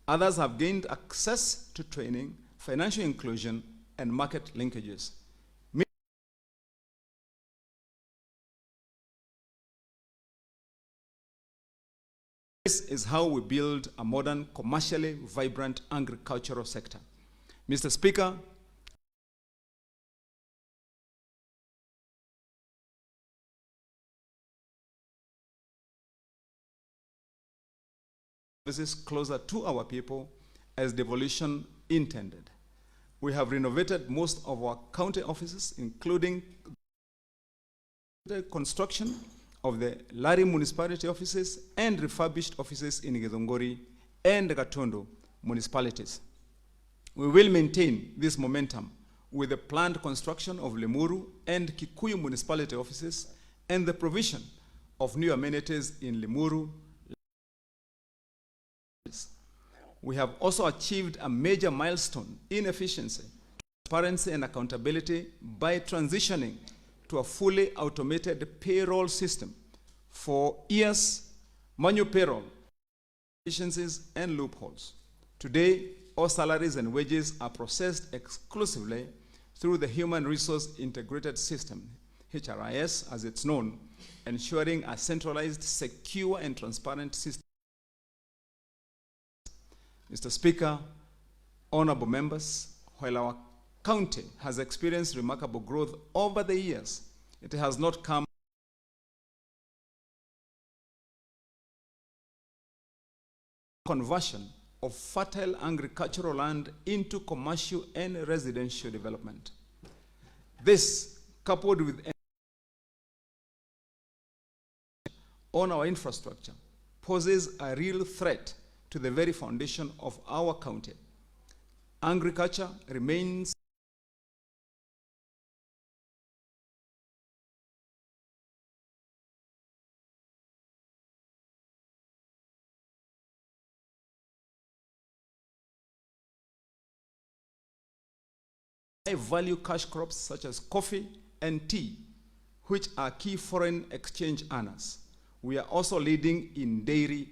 E: Others have gained access to training, financial inclusion, and market linkages. This is how we build a modern, commercially vibrant agricultural sector. Mr. Speaker, this is closer to our people as devolution intended. We have renovated most of our county offices, including the construction of the Lari municipality offices and refurbished offices in Githunguri and Gatundu municipalities. We will maintain this momentum with the planned construction of Limuru and Kikuyu municipality offices and the provision of new amenities in Limuru. We have also achieved a major milestone in efficiency, transparency, and accountability by transitioning to a fully automated payroll system. For years, manual payroll, efficiencies, and loopholes. Today, all salaries and wages are processed exclusively through the Human Resource Integrated System, HRIS as it's known, ensuring a centralized, secure, and transparent system. Mr. Speaker, honorable members, while our county has experienced remarkable growth over the years, It has not come conversion of fertile agricultural land into commercial and residential development. This, coupled with on our infrastructure, poses a real threat to the very foundation of our county. Agriculture remains high-value cash crops such as coffee and tea, which are key foreign exchange earners. We are also leading in dairy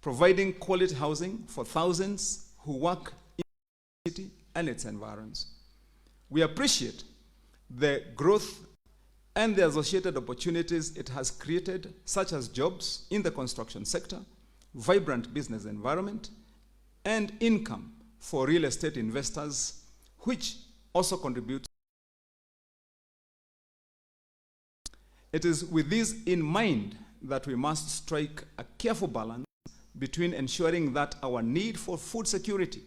E: providing quality housing for thousands who work in the city and its environs. We appreciate the growth and the associated opportunities it has created, such as jobs in the construction sector, vibrant business environment, and income for real estate investors, which also contributes. It is with this in mind that we must strike a careful balance between ensuring that our need for food security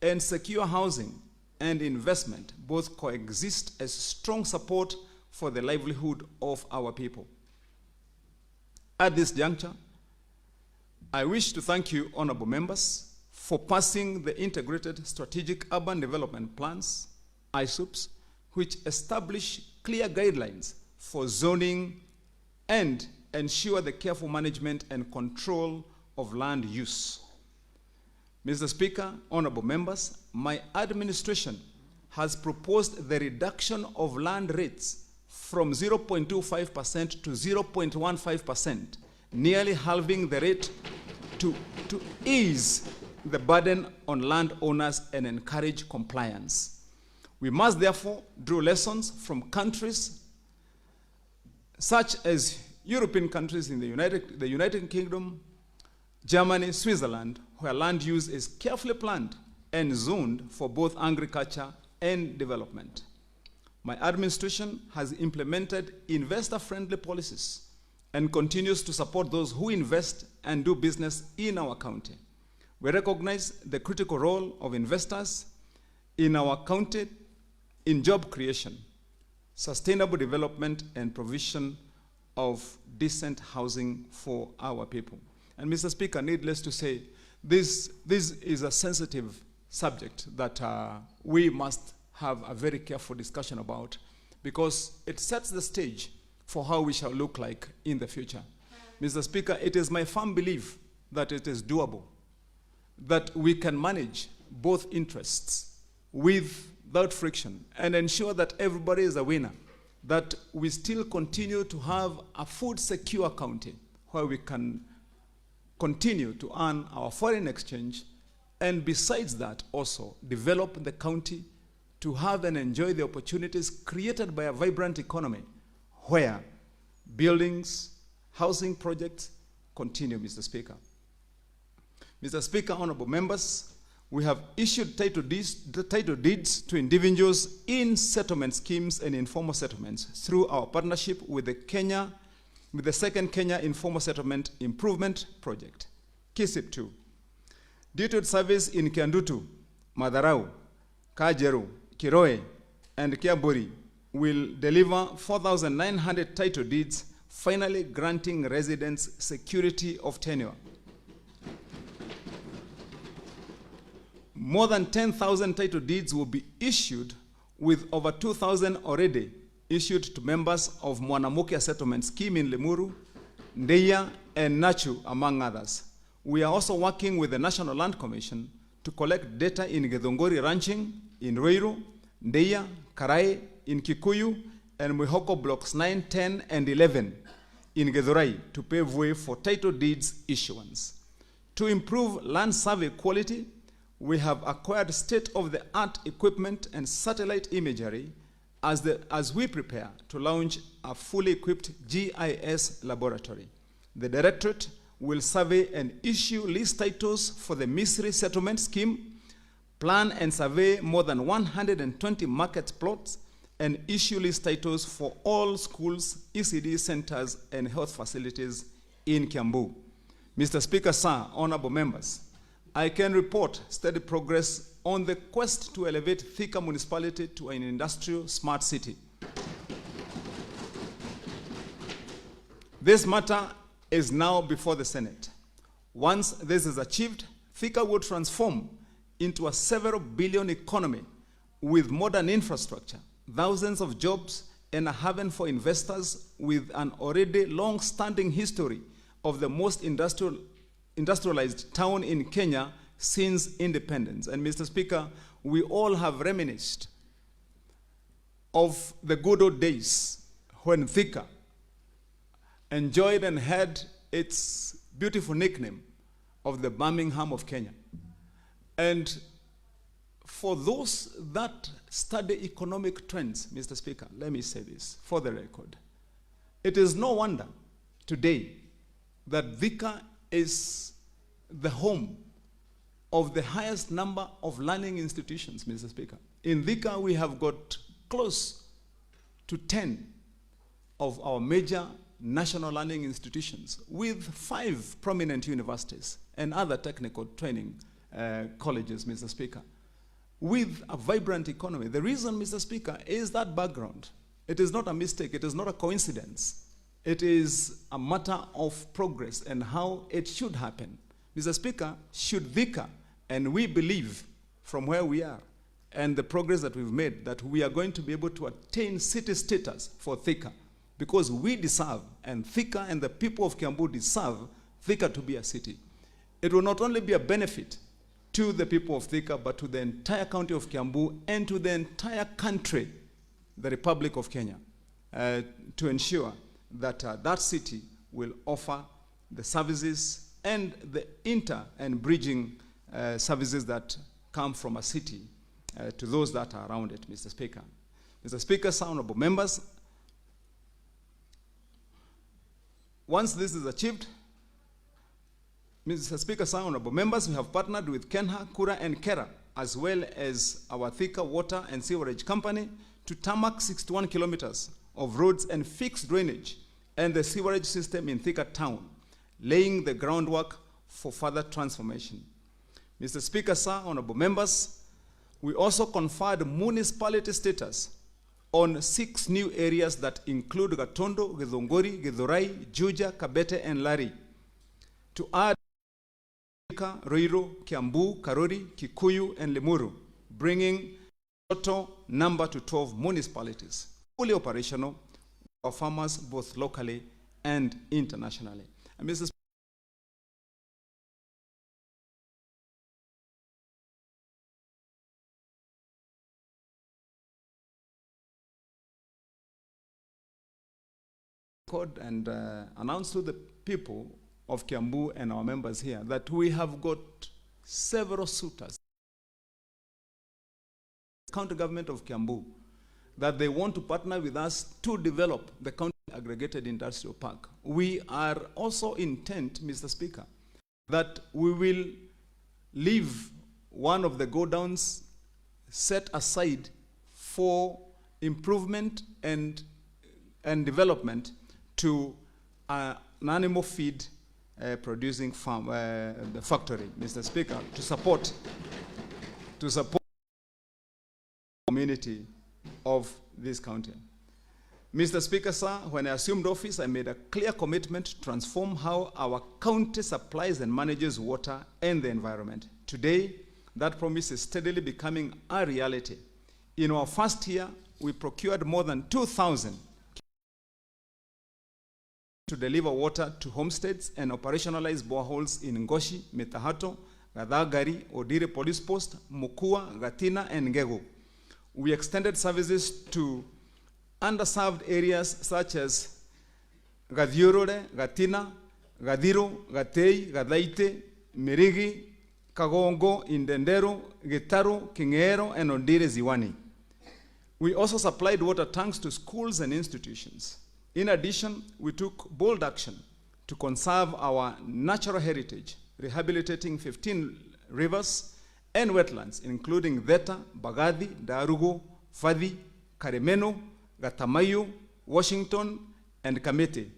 E: and secure housing and investment both coexist as strong support for the livelihood of our people. At this juncture, I wish to thank you, honorable members, for passing the Integrated Strategic Urban Development Plans, ISUPs, which establish clear guidelines for zoning and ensure the careful management and control of land use. Mr. Speaker, honorable members, my administration has proposed the reduction of land rates from 0.25% to 0.15%, nearly halving the rate to ease the burden on landowners and encourage compliance. We must therefore draw lessons from countries such as European countries in the United Kingdom, Germany, Switzerland, where land use is carefully planned and zoned for both agriculture and development. My administration has implemented investor-friendly policies and continues to support those who invest and do business in our county. We recognize the critical role of investors in our county in job creation, sustainable development, and provision of decent housing for our people. And Mr. Speaker, needless to say, this is a sensitive subject that we must have a very careful discussion about, because it sets the stage for how we shall look like in the future. Mr. Speaker, it is my firm belief that it is doable, that we can manage both interests without friction and ensure that everybody is a winner, that we still continue to have a food secure county where we can continue to earn our foreign exchange, and besides that also develop the county to have and enjoy the opportunities created by a vibrant economy where buildings, housing projects continue, Mr. Speaker. Mr. Speaker, honorable members, we have issued title deeds to individuals in settlement schemes and informal settlements through our partnership with the second Kenya Informal Settlement Improvement Project, KISIP 2. Detailed service in Kiandutu, Madarau, Kajeru, Kiroe, and Kiaburi will deliver 4,900 title deeds, finally granting residents security of tenure. More than 10,000 title deeds will be issued, with over 2,000 already issued to members of Mwanamukia Settlement Scheme in Limuru, Ndeya, and Nachu, among others. We are also working with the National Land Commission to collect data in Githunguri ranching, in Ruiru, Ndeya, Karai, in Kikuyu, and Mwihoko blocks 9, 10, and 11 in Githurai to pave way for title deeds issuance. To improve land survey quality, we have acquired state-of-the-art equipment and satellite imagery as we prepare to launch a fully equipped GIS laboratory. The Directorate will survey and issue lease titles for the Misri settlement scheme, plan and survey more than 120 market plots, and issue lease titles for all schools, ECDE centers, and health facilities in Kiambu. Mr. Speaker, sir, honorable members, I can report steady progress on the quest to elevate Thika municipality to an industrial smart city. This matter is now before the Senate. Once this is achieved, Thika will transform into a several billion economy with modern infrastructure, thousands of jobs, and a haven for investors with an already long-standing history of the most industrialized town in Kenya since independence. And Mr. Speaker, we all have reminisced of the good old days when Thika enjoyed and had its beautiful nickname of the Birmingham of Kenya. And for those that study economic trends, Mr. Speaker, let me say this for the record. It is no wonder today that Thika is the home of the highest number of learning institutions, Mr. Speaker. In Thika, we have got close to 10 of our major national learning institutions, with 5 prominent universities and other technical training colleges, Mr. Speaker, with a vibrant economy. The reason, Mr. Speaker, is that background. It is not a mistake. It is not a coincidence. It is a matter of progress and how it should happen. Mr. Speaker, should Thika, and we believe from where we are and the progress that we've made, that we are going to be able to attain city status for Thika, because we deserve, and Thika and the people of Kiambu deserve Thika to be a city. It will not only be a benefit to the people of Thika, but to the entire county of Kiambu and to the entire country, the Republic of Kenya, to ensure that that city will offer the services and the inter and bridging services that come from a city to those that are around it, Mr. Speaker. Mr. Speaker, honorable members, once this is achieved, Mr. Speaker, honorable members, we have partnered with Kenha, Kura, and Kera, as well as our Thika Water and Sewerage Company, to tarmac 61 kilometers of roads and fix drainage and the sewerage system in Thika town, laying the groundwork for further transformation. Mr. Speaker, sir, honorable members, we also conferred municipality status on 6 new areas that include Gatondo, Githunguri, Githurai, Juja, Kabete, and Lari, to add Ruiru, Kiambu, Karuri, Kikuyu, and Limuru, bringing total number to 12 municipalities, fully operational for farmers both locally and internationally. And Mr. And announce to the people of Kiambu and our members here that we have got several suitors, county government of Kiambu, that they want to partner with us to develop the county aggregated industrial park. We are also intent, Mr. Speaker, that we will leave one of the go-downs set aside for improvement and development to an animal feed producing farm, the factory, Mr. Speaker, to support the community of this county. Mr. Speaker, sir, when I assumed office, I made a clear commitment to transform how our county supplies and manages water and the environment. Today, that promise is steadily becoming a reality. In our first year, we procured more than 2,000 to deliver water to homesteads and operationalize boreholes in Ngoshi, Metahato, Gadagari, Odire Police Post, Mukua, Gatina, and Ngego. We extended services to underserved areas such as Gadhiurore, Gatina, Gadiro, Gatei, Gadaite, Mirigi, Kagongo, Indendero, Gitaru, Kingero, and Ondire Ziwani. We also supplied water tanks to schools and institutions. In addition, we took bold action to conserve our natural heritage, rehabilitating 15 rivers and wetlands, including Theta, Bagadi, Darugo, Fadi, Karemeno, Gatamayu, Washington, and Kamete.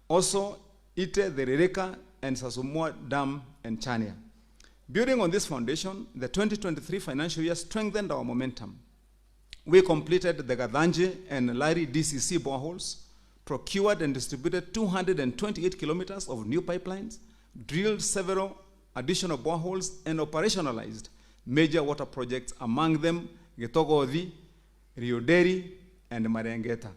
E: Also, Ite, the Rireka, and Sasumua Dam and Chania. Building on this foundation, the 2023 financial year strengthened our momentum. We completed the Githunguri and Lari DCC boreholes, procured and distributed 228 kilometers of new pipelines, drilled several additional boreholes, and operationalized major water projects, among them Githunguri, Rioderi, and Marengeta.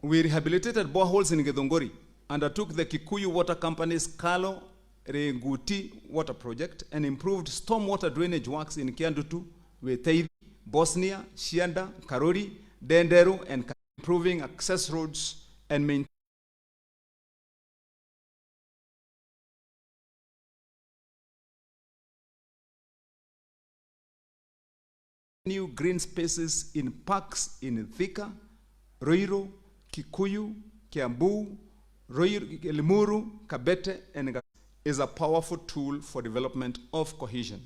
E: We rehabilitated boreholes in Githunguri, undertook the Kikuyu Water Company's Kalo Renguti water project, and improved stormwater drainage works in Kiandutu, Weteithi, Bosnia, Shianda, Karuri, Denderu, and improving access roads and maintaining new green spaces in parks in Thika, Ruiru, Kikuyu, Kiambu, Limuru, Kabete, and is a powerful tool for development of cohesion.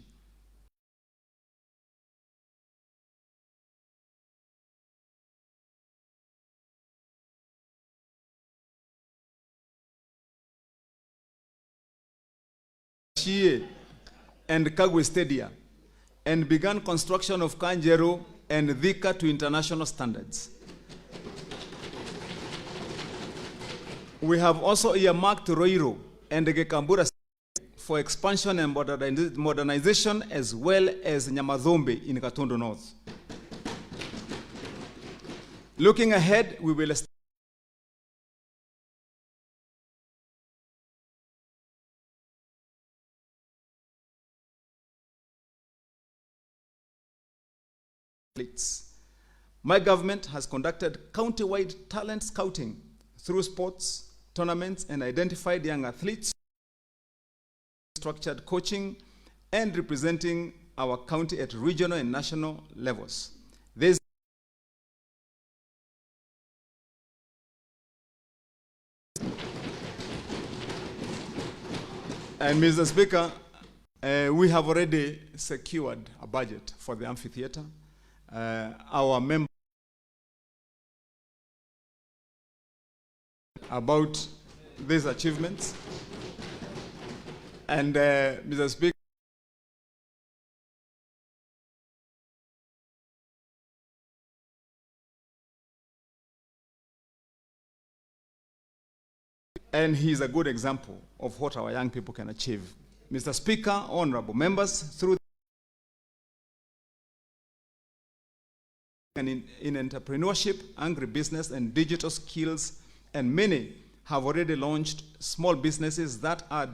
E: And Kagwe Stadia, and began construction of Kanjeru and Thika to international standards. We have also earmarked Ruiru and Gekambura for expansion and modernization, as well as Nyamadhombe in Gatundu North. Looking ahead, we will establish athletes. My government has conducted county-wide talent scouting through sports, tournaments, and identified young athletes, structured coaching, and representing our county at regional and national levels. This and Mr. Speaker, we have already secured a budget for the amphitheater. Our member about these achievements, and Mr. Speaker, and he's a good example of what our young people can achieve. Mr. Speaker, honorable members, through in entrepreneurship, agribusiness, and digital skills, and many have already launched small businesses that are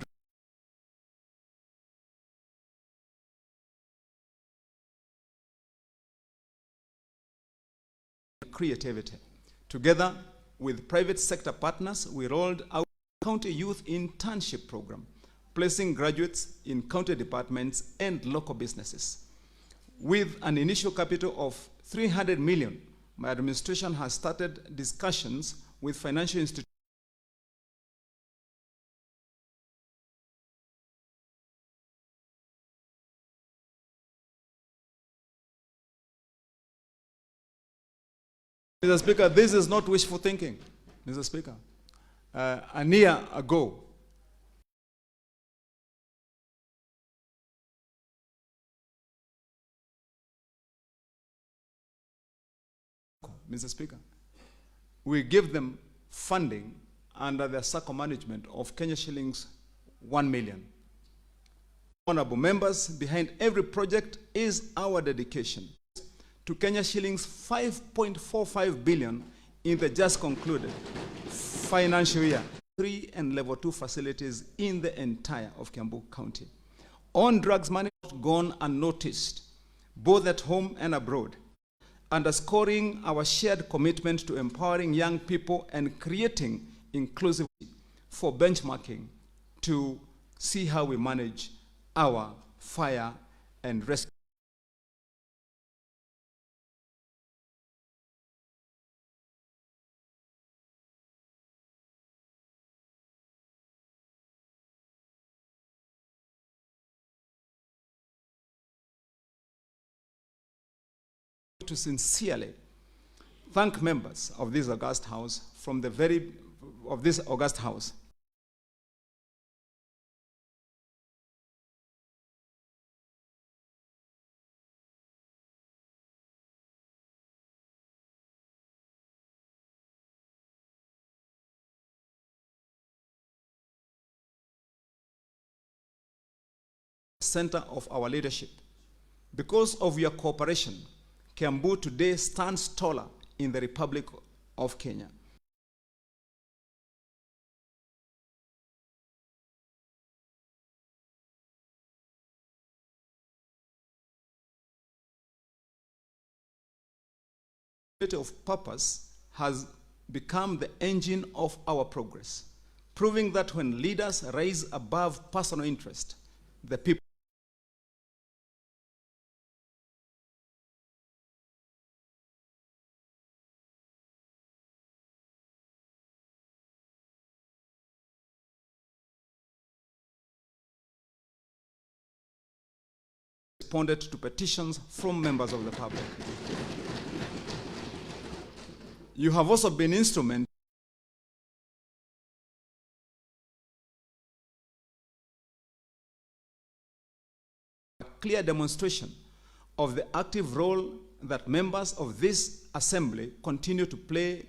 E: creativity. Together with private sector partners, we rolled out county youth internship program, placing graduates in county departments and local businesses. With an initial capital of 300 million, my administration has started discussions with financial institutions Mr. Speaker, this is not wishful thinking, Mr. Speaker. A year ago, Mr. Speaker, we give them funding under the circle management of Kenya shillings 1 million. Honorable members, behind every project is our dedication to Kenya shillings 5.45 billion in the just concluded financial year. 3 and level 2 facilities in the entire of Kiambu County. On drugs management gone unnoticed, both at home and abroad, underscoring our shared commitment to empowering young people and creating inclusivity for benchmarking to see how we manage our fire and rescue. to sincerely thank members of this august house center of our leadership. Because of your cooperation, Kiambu today stands taller in the Republic of Kenya. Of purpose has become the engine of our progress, proving that when leaders rise above personal interest, the people responded to petitions from members of the public. You have also been instrumental in a clear demonstration of the active role that members of this assembly continue to play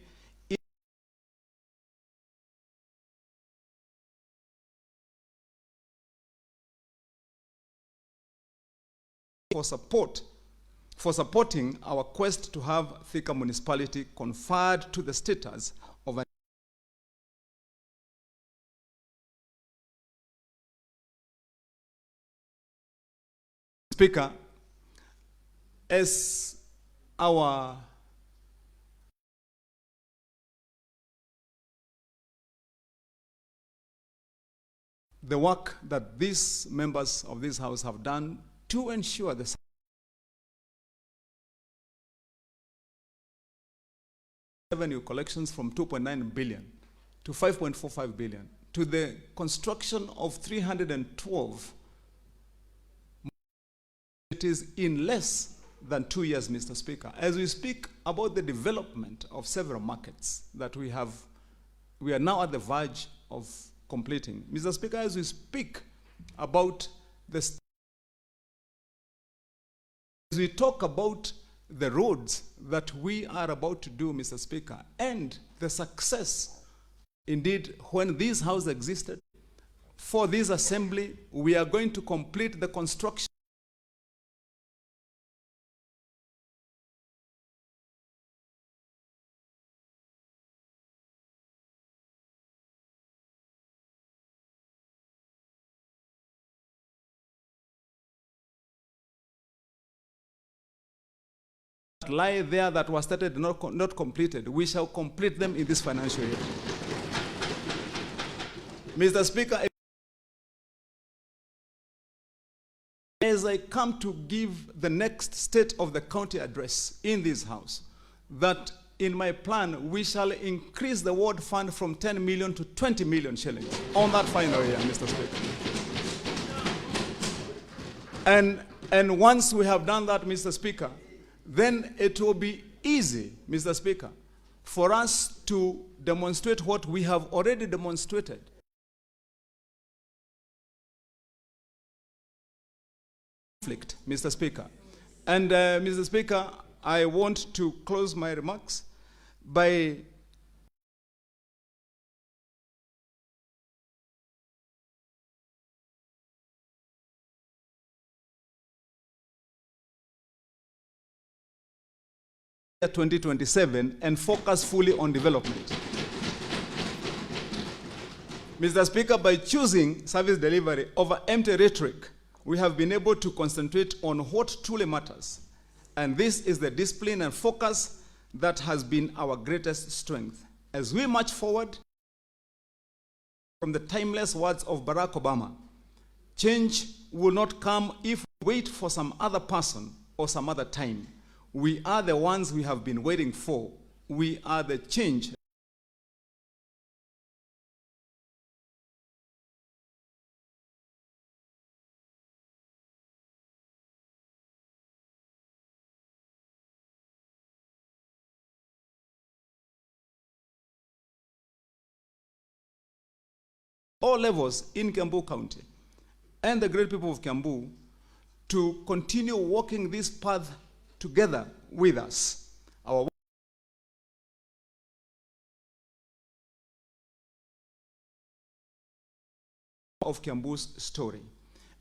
E: for supporting our quest to have Thika municipality conferred to the status of an Speaker, as our the work that these members of this house have done to ensure the revenue collections from 2.9 billion to 5.45 billion to the construction of 312. It is in less than 2 years, Mr. Speaker. As we speak about the development of several markets that we are now at the verge of completing. Mr. Speaker, as we speak about as we talk about the roads that we are about to do, Mr. Speaker, and the success, indeed, when this house existed, for this assembly, we are going to complete the construction lie there that was started not completed. We shall complete them in this financial year. Mr. Speaker, as I come to give the next state of the county address in this house, that in my plan we shall increase the ward fund from 10 million to 20 million shillings on that final year, Mr. Speaker. And once we have done that, Mr. Speaker, then it will be easy, Mr. Speaker, for us to demonstrate what we have already demonstrated. Conflict, Mr. Speaker. And Mr. Speaker, I want to close my remarks by year 2027 and focus fully on development. Mr. Speaker, by choosing service delivery over empty rhetoric, we have been able to concentrate on what truly matters. And this is the discipline and focus that has been our greatest strength. As we march forward from the timeless words of Barack Obama, change will not come if we wait for some other person or some other time. We are the ones we have been waiting for. We are the change all levels in Kiambu County and the great people of Kiambu to continue walking this path together with us. Our of Kiambu's story.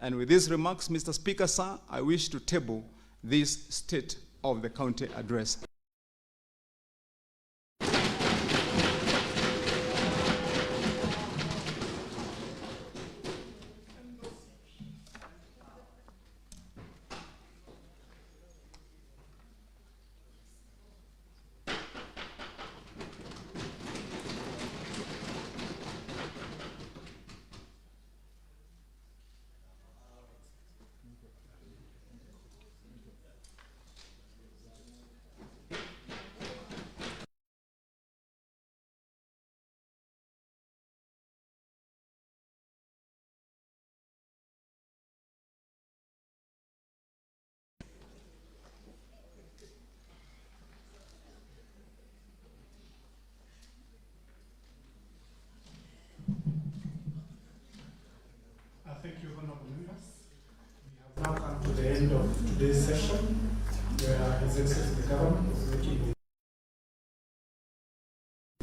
E: And with these remarks, Mr. Speaker, sir, I wish to table this State of the County address.
B: Thank you, honorable members. We have now come to the end of today's session, where His Excellency the Governor is making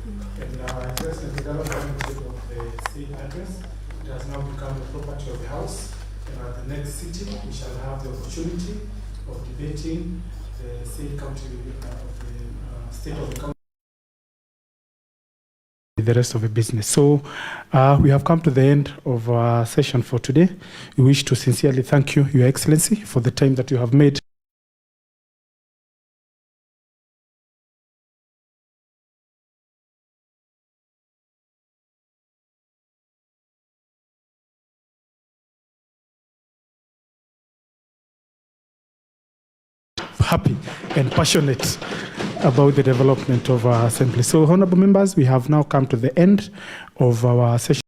B: and His Excellency the Governor of the state address. It has now become the property of the House, and at the next sitting we shall have the opportunity of debating the state county of the state of the county. The rest of the business. So we have come to the end of our session for today. We wish to sincerely thank you, Your Excellency, for the time that you have made. Happy and passionate about the development of our assembly. So, honorable members, we have now come to the end of our session.